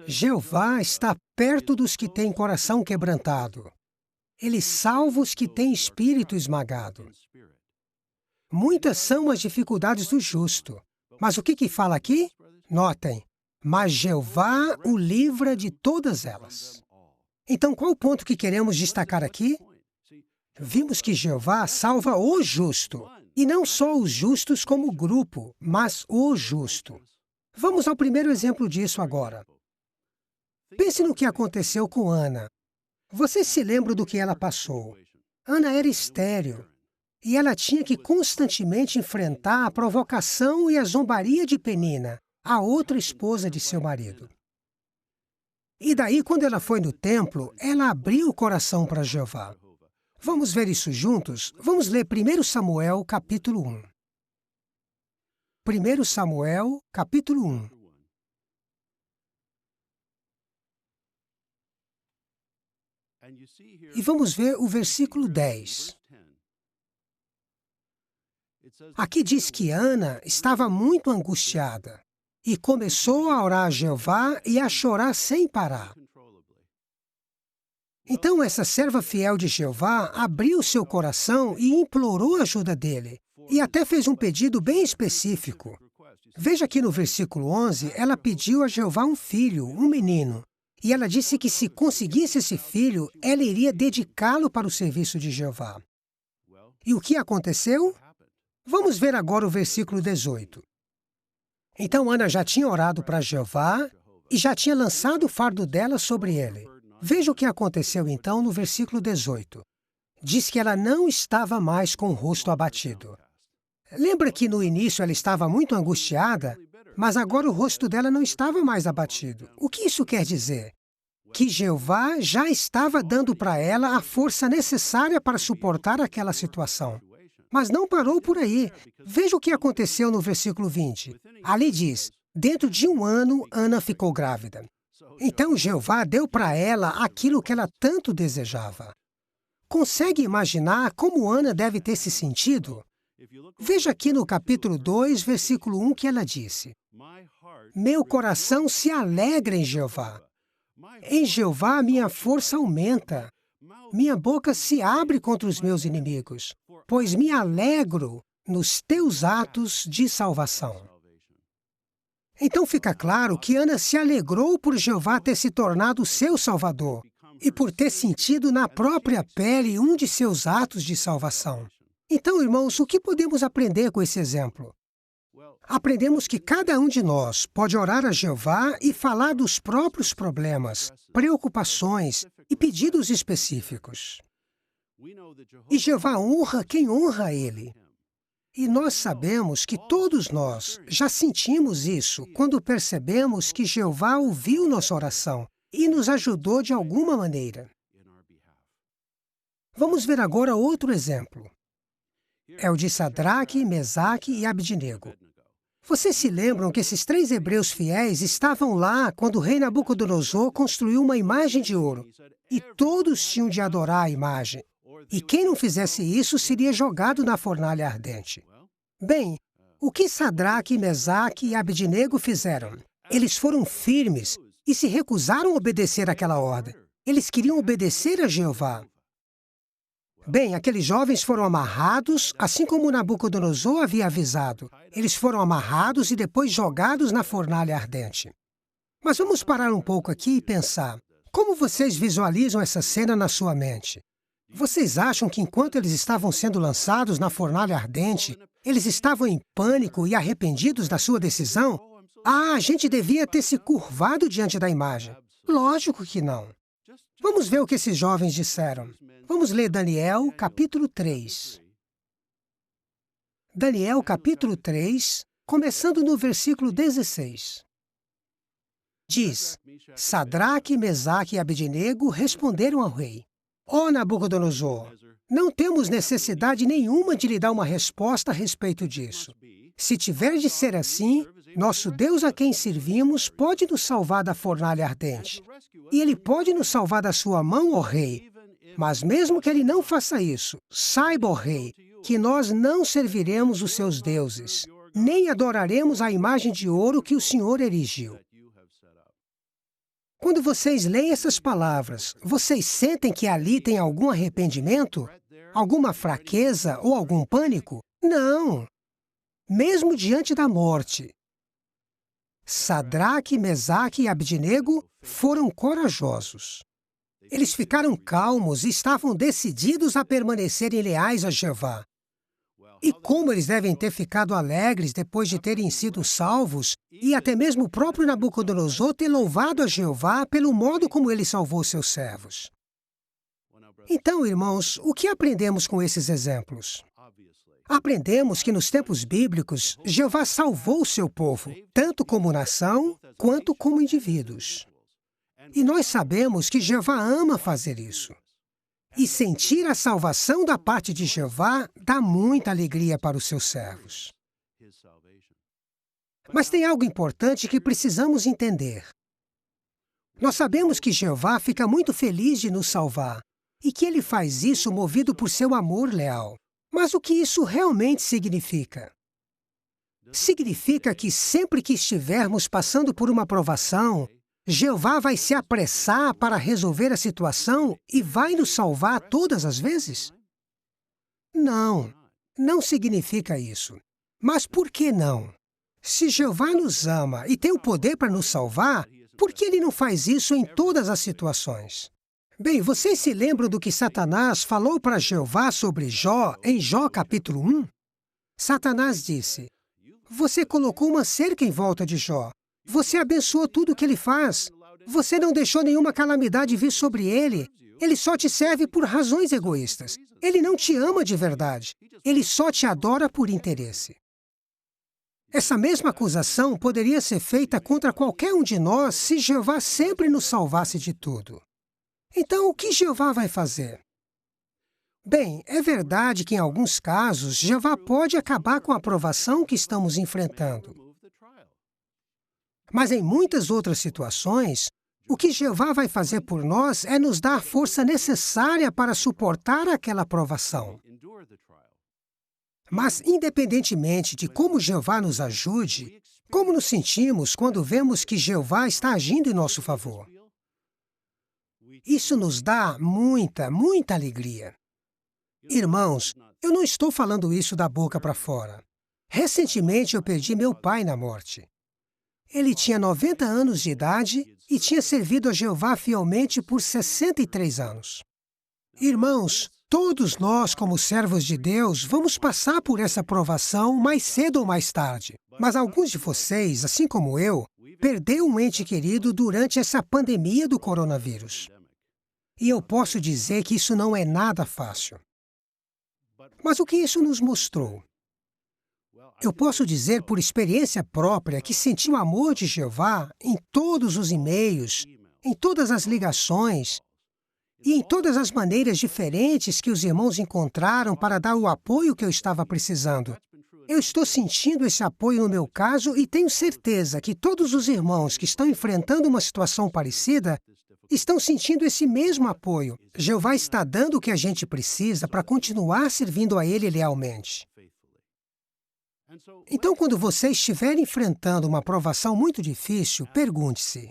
Jeová está perto dos que têm coração quebrantado. Ele salva os que têm espírito esmagado. Muitas são as dificuldades do justo. Mas o que fala aqui? Notem, mas Jeová o livra de todas elas. Então, qual o ponto que queremos destacar aqui? Vimos que Jeová salva o justo, e não só os justos como grupo, mas o justo. Vamos ao primeiro exemplo disso agora. Pense no que aconteceu com Ana. Vocês se lembram do que ela passou? Ana era estéril, e ela tinha que constantemente enfrentar a provocação e a zombaria de Penina, a outra esposa de seu marido. E daí, quando ela foi no templo, ela abriu o coração para Jeová. Vamos ver isso juntos? Vamos ler 1 Samuel, capítulo 1. 1 Samuel, capítulo 1. E vamos ver o versículo 10. Aqui diz que Ana estava muito angustiada e começou a orar a Jeová e a chorar sem parar. Então essa serva fiel de Jeová abriu seu coração e implorou a ajuda dele, e até fez um pedido bem específico. Veja que no versículo 11, ela pediu a Jeová um filho, um menino, e ela disse que se conseguisse esse filho, ela iria dedicá-lo para o serviço de Jeová. E o que aconteceu? Vamos ver agora o versículo 18. Então Ana já tinha orado para Jeová e já tinha lançado o fardo dela sobre ele. Veja o que aconteceu então no versículo 18. Diz que ela não estava mais com o rosto abatido. Lembra que no início ela estava muito angustiada, mas agora o rosto dela não estava mais abatido. O que isso quer dizer? Que Jeová já estava dando para ela a força necessária para suportar aquela situação. Mas não parou por aí. Veja o que aconteceu no versículo 20. Ali diz, dentro de 1 ano, Ana ficou grávida. Então Jeová deu para ela aquilo que ela tanto desejava. Consegue imaginar como Ana deve ter se sentido? Veja aqui no capítulo 2, versículo 1, que ela disse: Meu coração se alegra em Jeová. Em Jeová minha força aumenta. Minha boca se abre contra os meus inimigos, pois me alegro nos teus atos de salvação. Então fica claro que Ana se alegrou por Jeová ter se tornado seu Salvador e por ter sentido na própria pele um de seus atos de salvação. Então, irmãos, o que podemos aprender com esse exemplo? Aprendemos que cada um de nós pode orar a Jeová e falar dos próprios problemas, preocupações e pedidos específicos. E Jeová honra quem honra a Ele. E nós sabemos que todos nós já sentimos isso quando percebemos que Jeová ouviu nossa oração e nos ajudou de alguma maneira. Vamos ver agora outro exemplo. É o de Sadraque, Mesaque e Abdinego. Vocês se lembram que esses 3 hebreus fiéis estavam lá quando o rei Nabucodonosor construiu uma imagem de ouro, e todos tinham de adorar a imagem, e quem não fizesse isso seria jogado na fornalha ardente. Bem, o que Sadraque, Mesaque e Abdinego fizeram? Eles foram firmes e se recusaram a obedecer àquela ordem. Eles queriam obedecer a Jeová. Bem, aqueles jovens foram amarrados, assim como Nabucodonosor havia avisado. Eles foram amarrados e depois jogados na fornalha ardente. Mas vamos parar um pouco aqui e pensar. Como vocês visualizam essa cena na sua mente? Vocês acham que enquanto eles estavam sendo lançados na fornalha ardente, eles estavam em pânico e arrependidos da sua decisão? A gente devia ter se curvado diante da imagem. Lógico que não. Vamos ver o que esses jovens disseram. Vamos ler Daniel, capítulo 3. Daniel, capítulo 3, começando no versículo 16. Diz, Sadraque, Mesaque e Abdinego responderam ao rei: Ó Nabucodonosor, não temos necessidade nenhuma de lhe dar uma resposta a respeito disso. Se tiver de ser assim, nosso Deus a quem servimos pode nos salvar da fornalha ardente. E Ele pode nos salvar da sua mão, ó rei. Mas mesmo que Ele não faça isso, saiba, ó rei, que nós não serviremos os seus deuses, nem adoraremos a imagem de ouro que o Senhor erigiu. Quando vocês leem essas palavras, vocês sentem que ali tem algum arrependimento? Alguma fraqueza ou algum pânico? Não! Mesmo diante da morte, Sadraque, Mesaque e Abdinego foram corajosos. Eles ficaram calmos e estavam decididos a permanecerem leais a Jeová. E como eles devem ter ficado alegres depois de terem sido salvos, e até mesmo o próprio Nabucodonosor ter louvado a Jeová pelo modo como ele salvou seus servos. Então, irmãos, o que aprendemos com esses exemplos? Aprendemos que nos tempos bíblicos, Jeová salvou o seu povo, tanto como nação, quanto como indivíduos. E nós sabemos que Jeová ama fazer isso. E sentir a salvação da parte de Jeová dá muita alegria para os seus servos. Mas tem algo importante que precisamos entender. Nós sabemos que Jeová fica muito feliz de nos salvar e que Ele faz isso movido por seu amor leal. Mas o que isso realmente significa? Significa que sempre que estivermos passando por uma provação, Jeová vai se apressar para resolver a situação e vai nos salvar todas as vezes? Não, não significa isso. Mas por que não? Se Jeová nos ama e tem o poder para nos salvar, por que Ele não faz isso em todas as situações? Bem, vocês se lembram do que Satanás falou para Jeová sobre Jó, em Jó capítulo 1? Satanás disse: "Você colocou uma cerca em volta de Jó. Você abençoou tudo o que ele faz. Você não deixou nenhuma calamidade vir sobre ele. Ele só te serve por razões egoístas. Ele não te ama de verdade. Ele só te adora por interesse." Essa mesma acusação poderia ser feita contra qualquer um de nós se Jeová sempre nos salvasse de tudo. Então, o que Jeová vai fazer? Bem, é verdade que em alguns casos, Jeová pode acabar com a provação que estamos enfrentando. Mas em muitas outras situações, o que Jeová vai fazer por nós é nos dar a força necessária para suportar aquela provação. Mas, independentemente de como Jeová nos ajude, como nos sentimos quando vemos que Jeová está agindo em nosso favor? Isso nos dá muita alegria. Irmãos, eu não estou falando isso da boca para fora. Recentemente eu perdi meu pai na morte. Ele tinha 90 anos de idade e tinha servido a Jeová fielmente por 63 anos. Irmãos, todos nós, como servos de Deus, vamos passar por essa provação mais cedo ou mais tarde. Mas alguns de vocês, assim como eu, perderam um ente querido durante essa pandemia do coronavírus. E eu posso dizer que isso não é nada fácil. Mas o que isso nos mostrou? Eu posso dizer por experiência própria que senti o amor de Jeová em todos os e-mails, em todas as ligações e em todas as maneiras diferentes que os irmãos encontraram para dar o apoio que eu estava precisando. Eu estou sentindo esse apoio no meu caso e tenho certeza que todos os irmãos que estão enfrentando uma situação parecida estão sentindo esse mesmo apoio. Jeová está dando o que a gente precisa para continuar servindo a Ele lealmente. Então, quando você estiver enfrentando uma provação muito difícil, pergunte-se: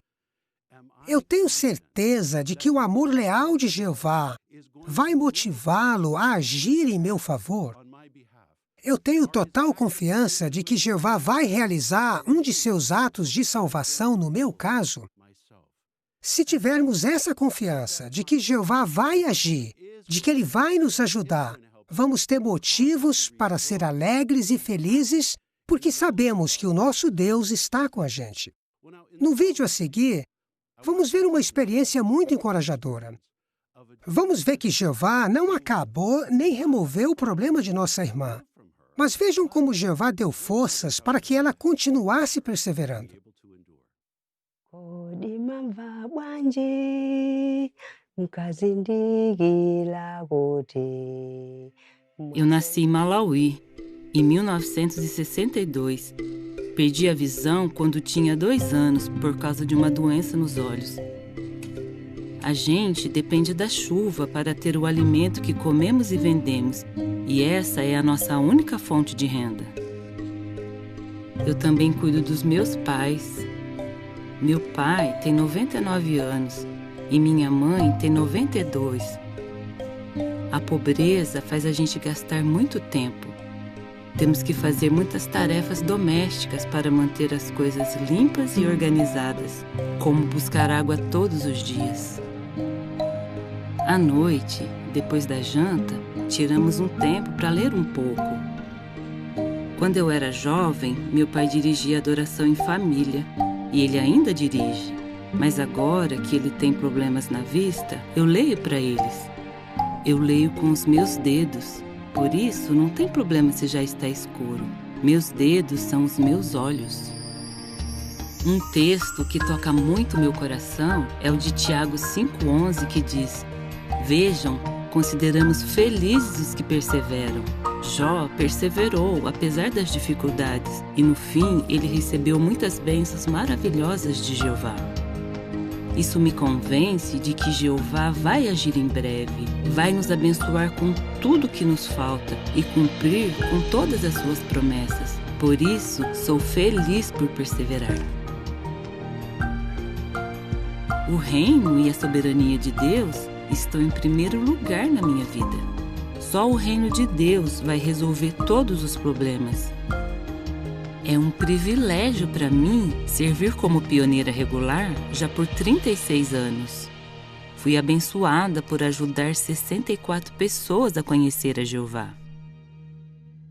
eu tenho certeza de que o amor leal de Jeová vai motivá-lo a agir em meu favor? Eu tenho total confiança de que Jeová vai realizar um de seus atos de salvação no meu caso? Se tivermos essa confiança de que Jeová vai agir, de que Ele vai nos ajudar, vamos ter motivos para ser alegres e felizes, porque sabemos que o nosso Deus está com a gente. No vídeo a seguir, vamos ver uma experiência muito encorajadora. Vamos ver que Jeová não acabou nem removeu o problema de nossa irmã. Mas vejam como Jeová deu forças para que ela continuasse perseverando. Eu nasci em Malawi, em 1962. Perdi a visão quando tinha 2 anos por causa de uma doença nos olhos. A gente depende da chuva para ter o alimento que comemos e vendemos, e essa é a nossa única fonte de renda. Eu também cuido dos meus pais. Meu pai tem 99 anos e minha mãe tem 92. A pobreza faz a gente gastar muito tempo. Temos que fazer muitas tarefas domésticas para manter as coisas limpas e organizadas, como buscar água todos os dias. À noite, depois da janta, tiramos um tempo para ler um pouco. Quando eu era jovem, meu pai dirigia adoração em família, e ele ainda dirige. Mas agora que ele tem problemas na vista, eu leio para eles. Eu leio com os meus dedos. Por isso, não tem problema se já está escuro. Meus dedos são os meus olhos. Um texto que toca muito meu coração é o de Tiago 5,11, que diz: Vejam, consideramos felizes os que perseveram. Jó perseverou, apesar das dificuldades, e no fim ele recebeu muitas bênçãos maravilhosas de Jeová. Isso me convence de que Jeová vai agir em breve, vai nos abençoar com tudo que nos falta e cumprir com todas as suas promessas. Por isso, sou feliz por perseverar. O reino e a soberania de Deus estão em primeiro lugar na minha vida. Só o reino de Deus vai resolver todos os problemas. É um privilégio para mim servir como pioneira regular já por 36 anos. Fui abençoada por ajudar 64 pessoas a conhecer a Jeová.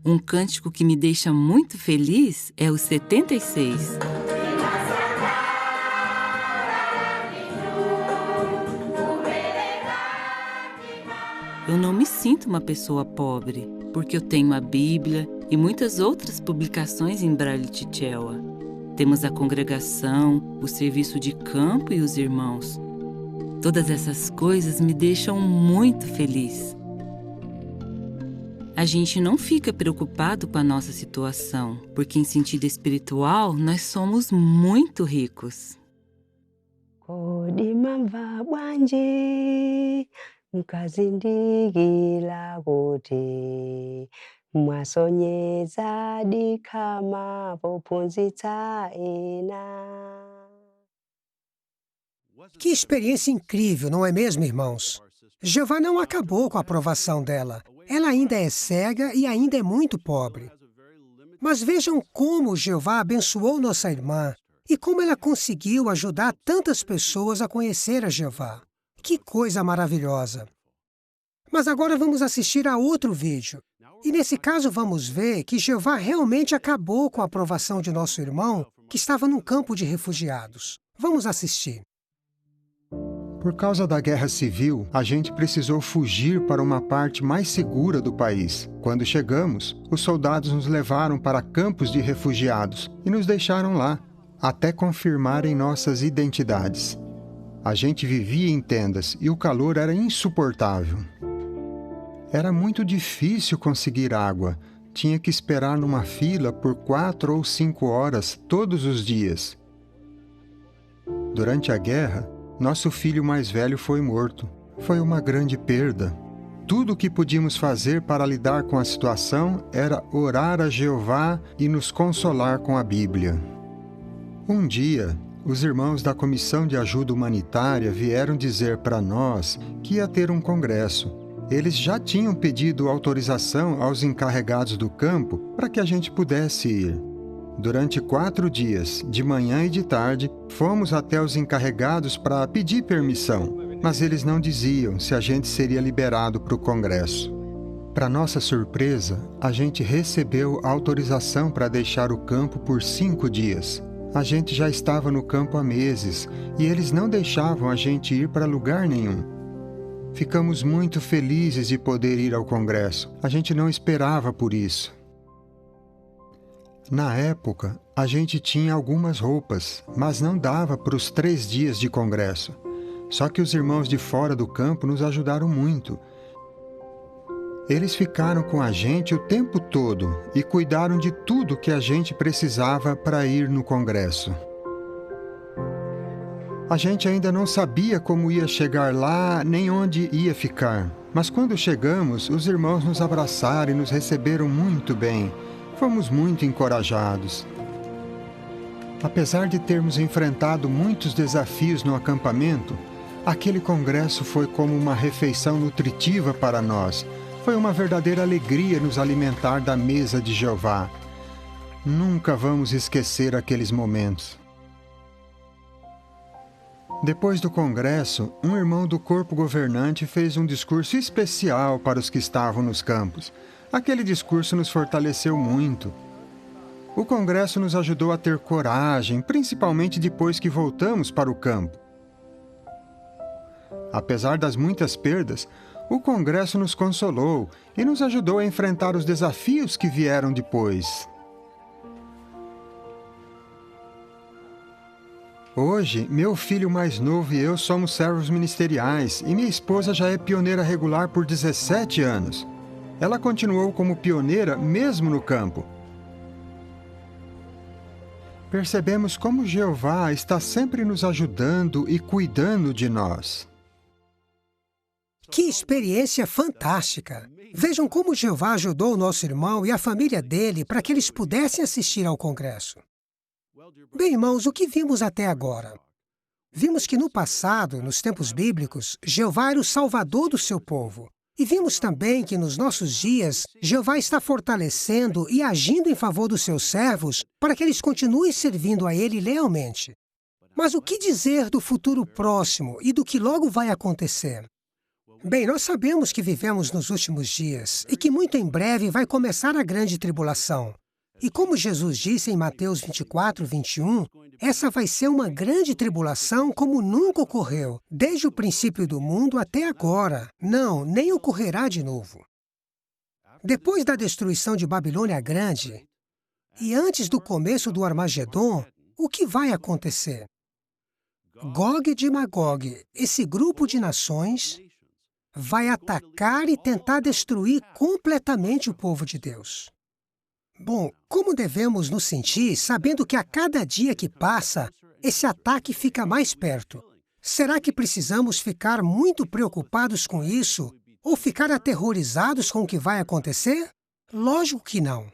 Um cântico que me deixa muito feliz é o 76. Eu não me sinto uma pessoa pobre, porque eu tenho a Bíblia e muitas outras publicações em Braille Tchéua. Temos a congregação, o serviço de campo e os irmãos. Todas essas coisas me deixam muito feliz. A gente não fica preocupado com a nossa situação, porque em sentido espiritual nós somos muito ricos. Mukazindikila kuti mwasonyeza dikama pophunzitsa ena. Que experiência incrível, não é mesmo, irmãos? Jeová não acabou com a aprovação dela. Ela ainda é cega e ainda é muito pobre. Mas vejam como Jeová abençoou nossa irmã e como ela conseguiu ajudar tantas pessoas a conhecer a Jeová. Que coisa maravilhosa! Mas agora vamos assistir a outro vídeo. E nesse caso vamos ver que Jeová realmente acabou com a aprovação de nosso irmão que estava num campo de refugiados. Vamos assistir. Por causa da guerra civil, a gente precisou fugir para uma parte mais segura do país. Quando chegamos, os soldados nos levaram para campos de refugiados e nos deixaram lá, até confirmarem nossas identidades. A gente vivia em tendas e o calor era insuportável. Era muito difícil conseguir água. Tinha que esperar numa fila por 4 ou 5 horas todos os dias. Durante a guerra, nosso filho mais velho foi morto. Foi uma grande perda. Tudo o que podíamos fazer para lidar com a situação era orar a Jeová e nos consolar com a Bíblia. Um dia, os irmãos da Comissão de Ajuda Humanitária vieram dizer para nós que ia ter um congresso. Eles já tinham pedido autorização aos encarregados do campo para que a gente pudesse ir. Durante 4 dias, de manhã e de tarde, fomos até os encarregados para pedir permissão, mas eles não diziam se a gente seria liberado para o congresso. Para nossa surpresa, a gente recebeu autorização para deixar o campo por 5 dias. A gente já estava no campo há meses e eles não deixavam a gente ir para lugar nenhum. Ficamos muito felizes de poder ir ao congresso. A gente não esperava por isso. Na época, a gente tinha algumas roupas, mas não dava para os 3 dias de congresso. Só que os irmãos de fora do campo nos ajudaram muito. Eles ficaram com a gente o tempo todo e cuidaram de tudo que a gente precisava para ir no congresso. A gente ainda não sabia como ia chegar lá, nem onde ia ficar. Mas quando chegamos, os irmãos nos abraçaram e nos receberam muito bem. Fomos muito encorajados. Apesar de termos enfrentado muitos desafios no acampamento, aquele congresso foi como uma refeição nutritiva para nós. Foi uma verdadeira alegria nos alimentar da mesa de Jeová. Nunca vamos esquecer aqueles momentos. Depois do congresso, um irmão do corpo governante fez um discurso especial para os que estavam nos campos. Aquele discurso nos fortaleceu muito. O congresso nos ajudou a ter coragem, principalmente depois que voltamos para o campo. Apesar das muitas perdas, o congresso nos consolou e nos ajudou a enfrentar os desafios que vieram depois. Hoje, meu filho mais novo e eu somos servos ministeriais e minha esposa já é pioneira regular por 17 anos. Ela continuou como pioneira mesmo no campo. Percebemos como Jeová está sempre nos ajudando e cuidando de nós. Que experiência fantástica! Vejam como Jeová ajudou o nosso irmão e a família dele para que eles pudessem assistir ao congresso. Bem, irmãos, o que vimos até agora? Vimos que no passado, nos tempos bíblicos, Jeová era o salvador do seu povo. E vimos também que nos nossos dias, Jeová está fortalecendo e agindo em favor dos seus servos para que eles continuem servindo a Ele lealmente. Mas o que dizer do futuro próximo e do que logo vai acontecer? Bem, nós sabemos que vivemos nos últimos dias e que muito em breve vai começar a grande tribulação. E como Jesus disse em Mateus 24, 21, essa vai ser uma grande tribulação como nunca ocorreu, desde o princípio do mundo até agora. Não, nem ocorrerá de novo. Depois da destruição de Babilônia Grande e antes do começo do Armagedon, o que vai acontecer? Gog e Magog, esse grupo de nações, vai atacar e tentar destruir completamente o povo de Deus. Bom, como devemos nos sentir sabendo que a cada dia que passa, esse ataque fica mais perto? Será que precisamos ficar muito preocupados com isso ou ficar aterrorizados com o que vai acontecer? Lógico que não.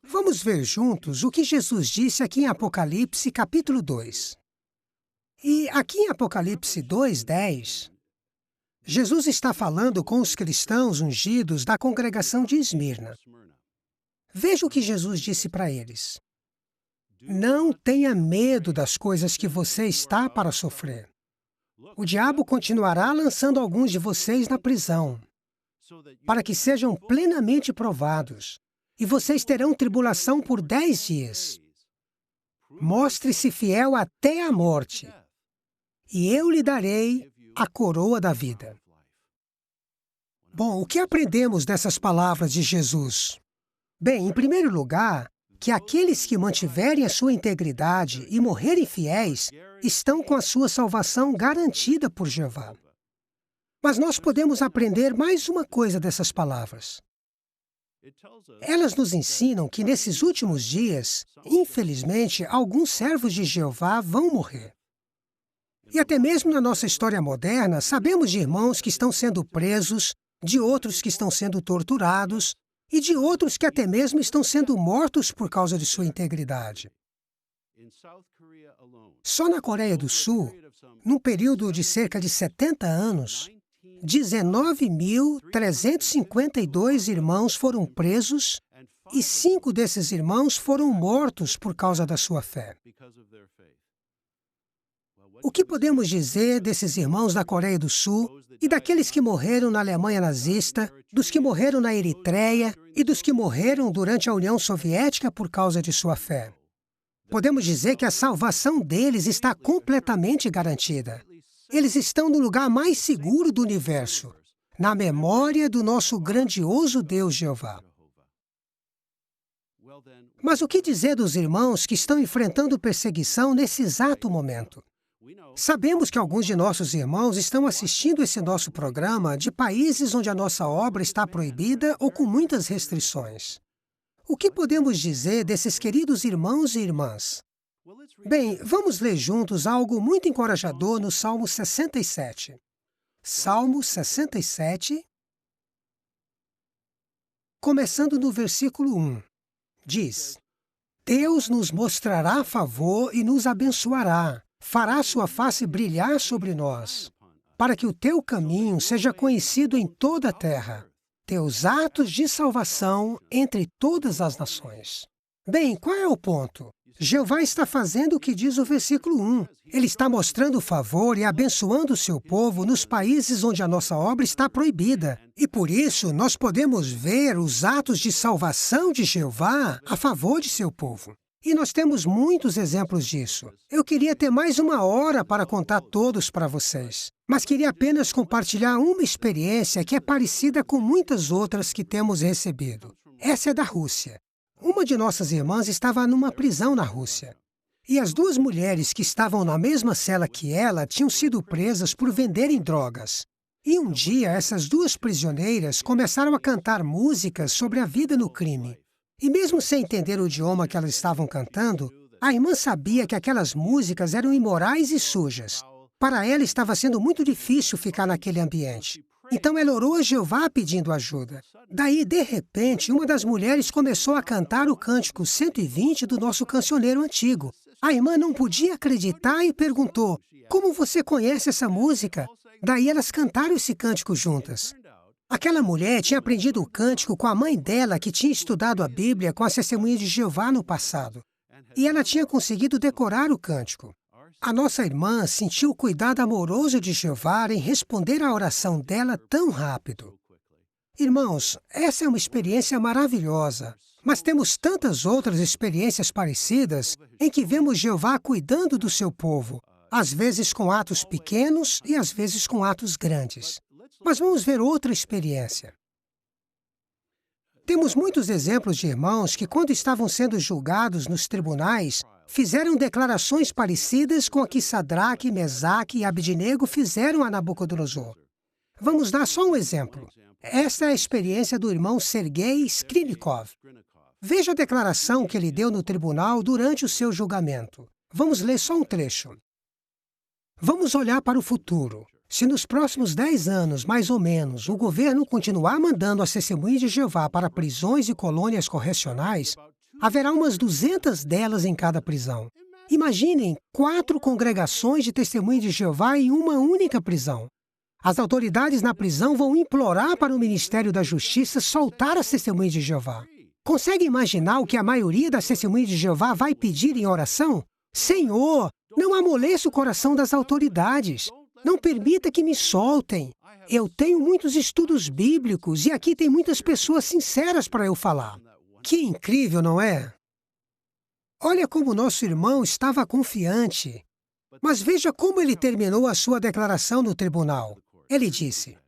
Vamos ver juntos o que Jesus disse aqui em Apocalipse, capítulo 2. E aqui em Apocalipse 2:10, Jesus está falando com os cristãos ungidos da congregação de Esmirna. Veja o que Jesus disse para eles. Não tenha medo das coisas que você está para sofrer. O diabo continuará lançando alguns de vocês na prisão, para que sejam plenamente provados, e vocês terão tribulação por 10 dias. Mostre-se fiel até a morte, e eu lhe darei a coroa da vida. Bom, o que aprendemos dessas palavras de Jesus? Bem, em primeiro lugar, que aqueles que mantiverem a sua integridade e morrerem fiéis estão com a sua salvação garantida por Jeová. Mas nós podemos aprender mais uma coisa dessas palavras. Elas nos ensinam que nesses últimos dias, infelizmente, alguns servos de Jeová vão morrer. E até mesmo na nossa história moderna, sabemos de irmãos que estão sendo presos, de outros que estão sendo torturados, e de outros que até mesmo estão sendo mortos por causa de sua integridade. Só na Coreia do Sul, num período de cerca de 70 anos, 19.352 irmãos foram presos e 5 desses irmãos foram mortos por causa da sua fé. O que podemos dizer desses irmãos da Coreia do Sul e daqueles que morreram na Alemanha nazista, dos que morreram na Eritreia e dos que morreram durante a União Soviética por causa de sua fé? Podemos dizer que a salvação deles está completamente garantida. Eles estão no lugar mais seguro do universo, na memória do nosso grandioso Deus Jeová. Mas o que dizer dos irmãos que estão enfrentando perseguição nesse exato momento? Sabemos que alguns de nossos irmãos estão assistindo esse nosso programa de países onde a nossa obra está proibida ou com muitas restrições. O que podemos dizer desses queridos irmãos e irmãs? Bem, vamos ler juntos algo muito encorajador no Salmo 67. Salmo 67, começando no versículo 1, diz: Deus nos mostrará favor e nos abençoará. Fará sua face brilhar sobre nós, para que o teu caminho seja conhecido em toda a terra, teus atos de salvação entre todas as nações. Bem, qual é o ponto? Jeová está fazendo o que diz o versículo 1. Ele está mostrando favor e abençoando o seu povo nos países onde a nossa obra está proibida. E por isso, nós podemos ver os atos de salvação de Jeová a favor de seu povo. E nós temos muitos exemplos disso. Eu queria ter mais 1 hora para contar todos para vocês, mas queria apenas compartilhar uma experiência que é parecida com muitas outras que temos recebido. Essa é da Rússia. Uma de nossas irmãs estava numa prisão na Rússia. E as duas mulheres que estavam na mesma cela que ela tinham sido presas por venderem drogas. E um dia, essas duas prisioneiras começaram a cantar músicas sobre a vida no crime. E mesmo sem entender o idioma que elas estavam cantando, a irmã sabia que aquelas músicas eram imorais e sujas. Para ela estava sendo muito difícil ficar naquele ambiente. Então ela orou a Jeová pedindo ajuda. Daí, de repente, uma das mulheres começou a cantar o cântico 120 do nosso cancioneiro antigo. A irmã não podia acreditar e perguntou: "Como você conhece essa música?" Daí elas cantaram esse cântico juntas. Aquela mulher tinha aprendido o cântico com a mãe dela, que tinha estudado a Bíblia com as Testemunhas de Jeová no passado. E ela tinha conseguido decorar o cântico. A nossa irmã sentiu o cuidado amoroso de Jeová em responder à oração dela tão rápido. Irmãos, essa é uma experiência maravilhosa, mas temos tantas outras experiências parecidas em que vemos Jeová cuidando do seu povo, às vezes com atos pequenos e às vezes com atos grandes. Mas vamos ver outra experiência. Temos muitos exemplos de irmãos que, quando estavam sendo julgados nos tribunais, fizeram declarações parecidas com a que Sadraque, Mesaque e Abednego fizeram a Nabucodonosor. Vamos dar só um exemplo. Esta é a experiência do irmão Sergei Skrinikov. Veja a declaração que ele deu no tribunal durante o seu julgamento. Vamos ler só um trecho. Vamos olhar para o futuro. Se nos próximos 10 anos, mais ou menos, o governo continuar mandando as Testemunhas de Jeová para prisões e colônias correcionais, haverá umas 200 delas em cada prisão. Imaginem 4 congregações de Testemunhas de Jeová em uma única prisão. As autoridades na prisão vão implorar para o Ministério da Justiça soltar as Testemunhas de Jeová. Consegue imaginar o que a maioria das Testemunhas de Jeová vai pedir em oração? Senhor, não amoleça o coração das autoridades. Não permita que me soltem. Eu tenho muitos estudos bíblicos e aqui tem muitas pessoas sinceras para eu falar. Que incrível, não é? Olha como nosso irmão estava confiante. Mas veja como ele terminou a sua declaração no tribunal. Ele disse: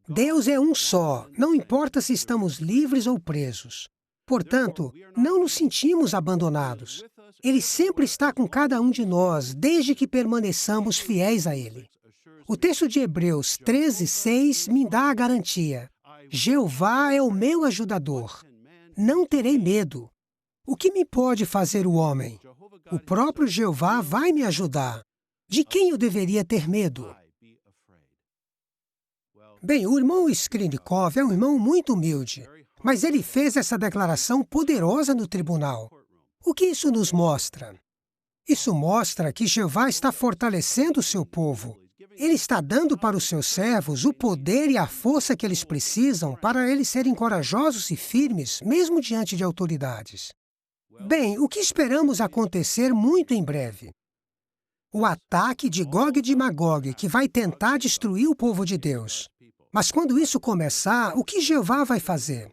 Deus é um só, não importa se estamos livres ou presos. Portanto, não nos sentimos abandonados. Ele sempre está com cada um de nós, desde que permaneçamos fiéis a Ele. O texto de Hebreus 13:6 me dá a garantia. Jeová é o meu ajudador. Não terei medo. O que me pode fazer o homem? O próprio Jeová vai me ajudar. De quem eu deveria ter medo? Bem, o irmão Skrinikov é um irmão muito humilde, mas ele fez essa declaração poderosa no tribunal. O que isso nos mostra? Isso mostra que Jeová está fortalecendo o seu povo. Ele está dando para os seus servos o poder e a força que eles precisam para eles serem corajosos e firmes, mesmo diante de autoridades. Bem, o que esperamos acontecer muito em breve? O ataque de Gog e de Magog, que vai tentar destruir o povo de Deus. Mas quando isso começar, o que Jeová vai fazer?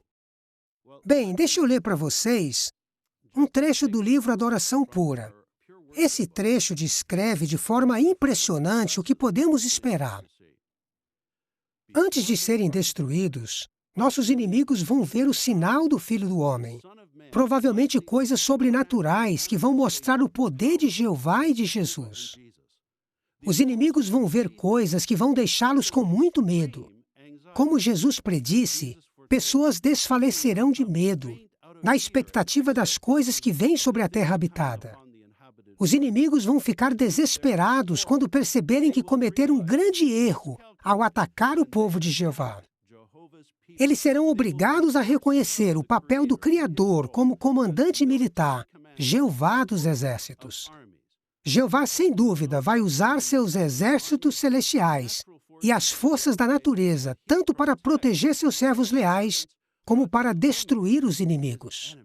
Bem, deixa eu ler para vocês um trecho do livro Adoração Pura. Esse trecho descreve de forma impressionante o que podemos esperar. Antes de serem destruídos, nossos inimigos vão ver o sinal do Filho do Homem. Provavelmente coisas sobrenaturais que vão mostrar o poder de Jeová e de Jesus. Os inimigos vão ver coisas que vão deixá-los com muito medo. Como Jesus predisse, pessoas desfalecerão de medo, na expectativa das coisas que vêm sobre a terra habitada. Os inimigos vão ficar desesperados quando perceberem que cometeram um grande erro ao atacar o povo de Jeová. Eles serão obrigados a reconhecer o papel do Criador como comandante militar, Jeová dos exércitos. Jeová, sem dúvida, vai usar seus exércitos celestiais e as forças da natureza, tanto para proteger seus servos leais, como para destruir os inimigos.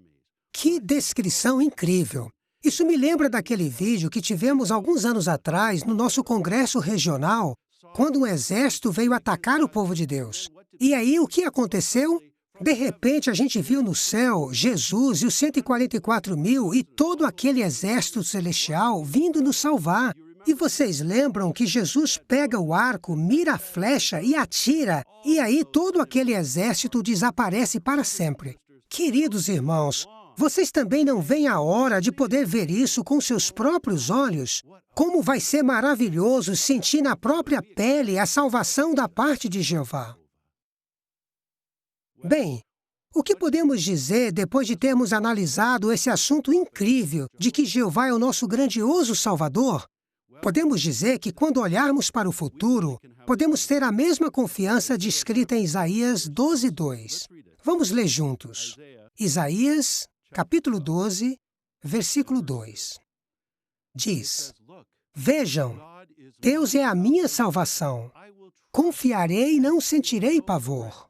Que descrição incrível! Isso me lembra daquele vídeo que tivemos alguns anos atrás no nosso congresso regional, quando um exército veio atacar o povo de Deus. E aí, o que aconteceu? De repente, a gente viu no céu Jesus e os 144 mil e todo aquele exército celestial vindo nos salvar. E vocês lembram que Jesus pega o arco, mira a flecha e atira, e aí todo aquele exército desaparece para sempre. Queridos irmãos, Vocês também não veem a hora de poder ver isso com seus próprios olhos? Como vai ser maravilhoso sentir na própria pele a salvação da parte de Jeová. Bem, o que podemos dizer depois de termos analisado esse assunto incrível de que Jeová é o nosso grandioso Salvador? Podemos dizer que quando olharmos para o futuro, podemos ter a mesma confiança descrita em Isaías 12:2. Vamos ler juntos. Isaías, capítulo 12, versículo 2. Diz: Vejam, Deus é a minha salvação. Confiarei e não sentirei pavor.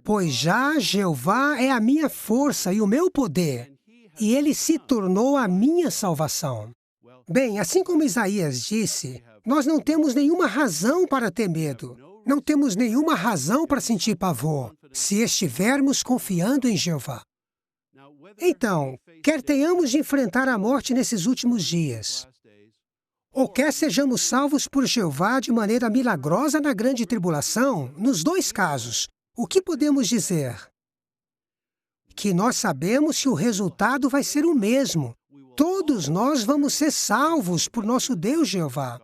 Pois já Jeová é a minha força e o meu poder, e Ele se tornou a minha salvação. Bem, assim como Isaías disse, nós não temos nenhuma razão para ter medo. Não temos nenhuma razão para sentir pavor, se estivermos confiando em Jeová. Então, quer tenhamos de enfrentar a morte nesses últimos dias, ou quer sejamos salvos por Jeová de maneira milagrosa na grande tribulação, nos dois casos, o que podemos dizer? Que nós sabemos que o resultado vai ser o mesmo. Todos nós vamos ser salvos por nosso Deus Jeová.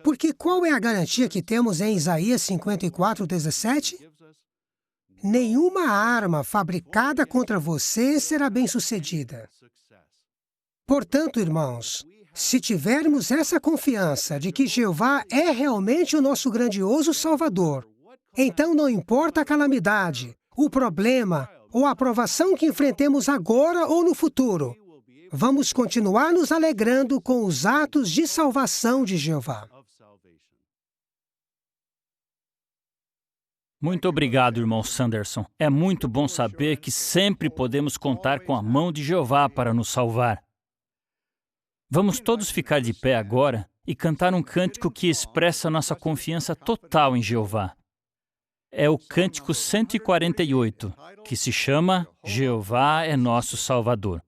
Porque qual é a garantia que temos em Isaías 54:17? Nenhuma arma fabricada contra você será bem-sucedida. Portanto, irmãos, se tivermos essa confiança de que Jeová é realmente o nosso grandioso Salvador, então não importa a calamidade, o problema ou a provação que enfrentemos agora ou no futuro, vamos continuar nos alegrando com os atos de salvação de Jeová. Muito obrigado, irmão Sanderson. É muito bom saber que sempre podemos contar com a mão de Jeová para nos salvar. Vamos todos ficar de pé agora e cantar um cântico que expressa nossa confiança total em Jeová. É o Cântico 148, que se chama Jeová é Nosso Salvador.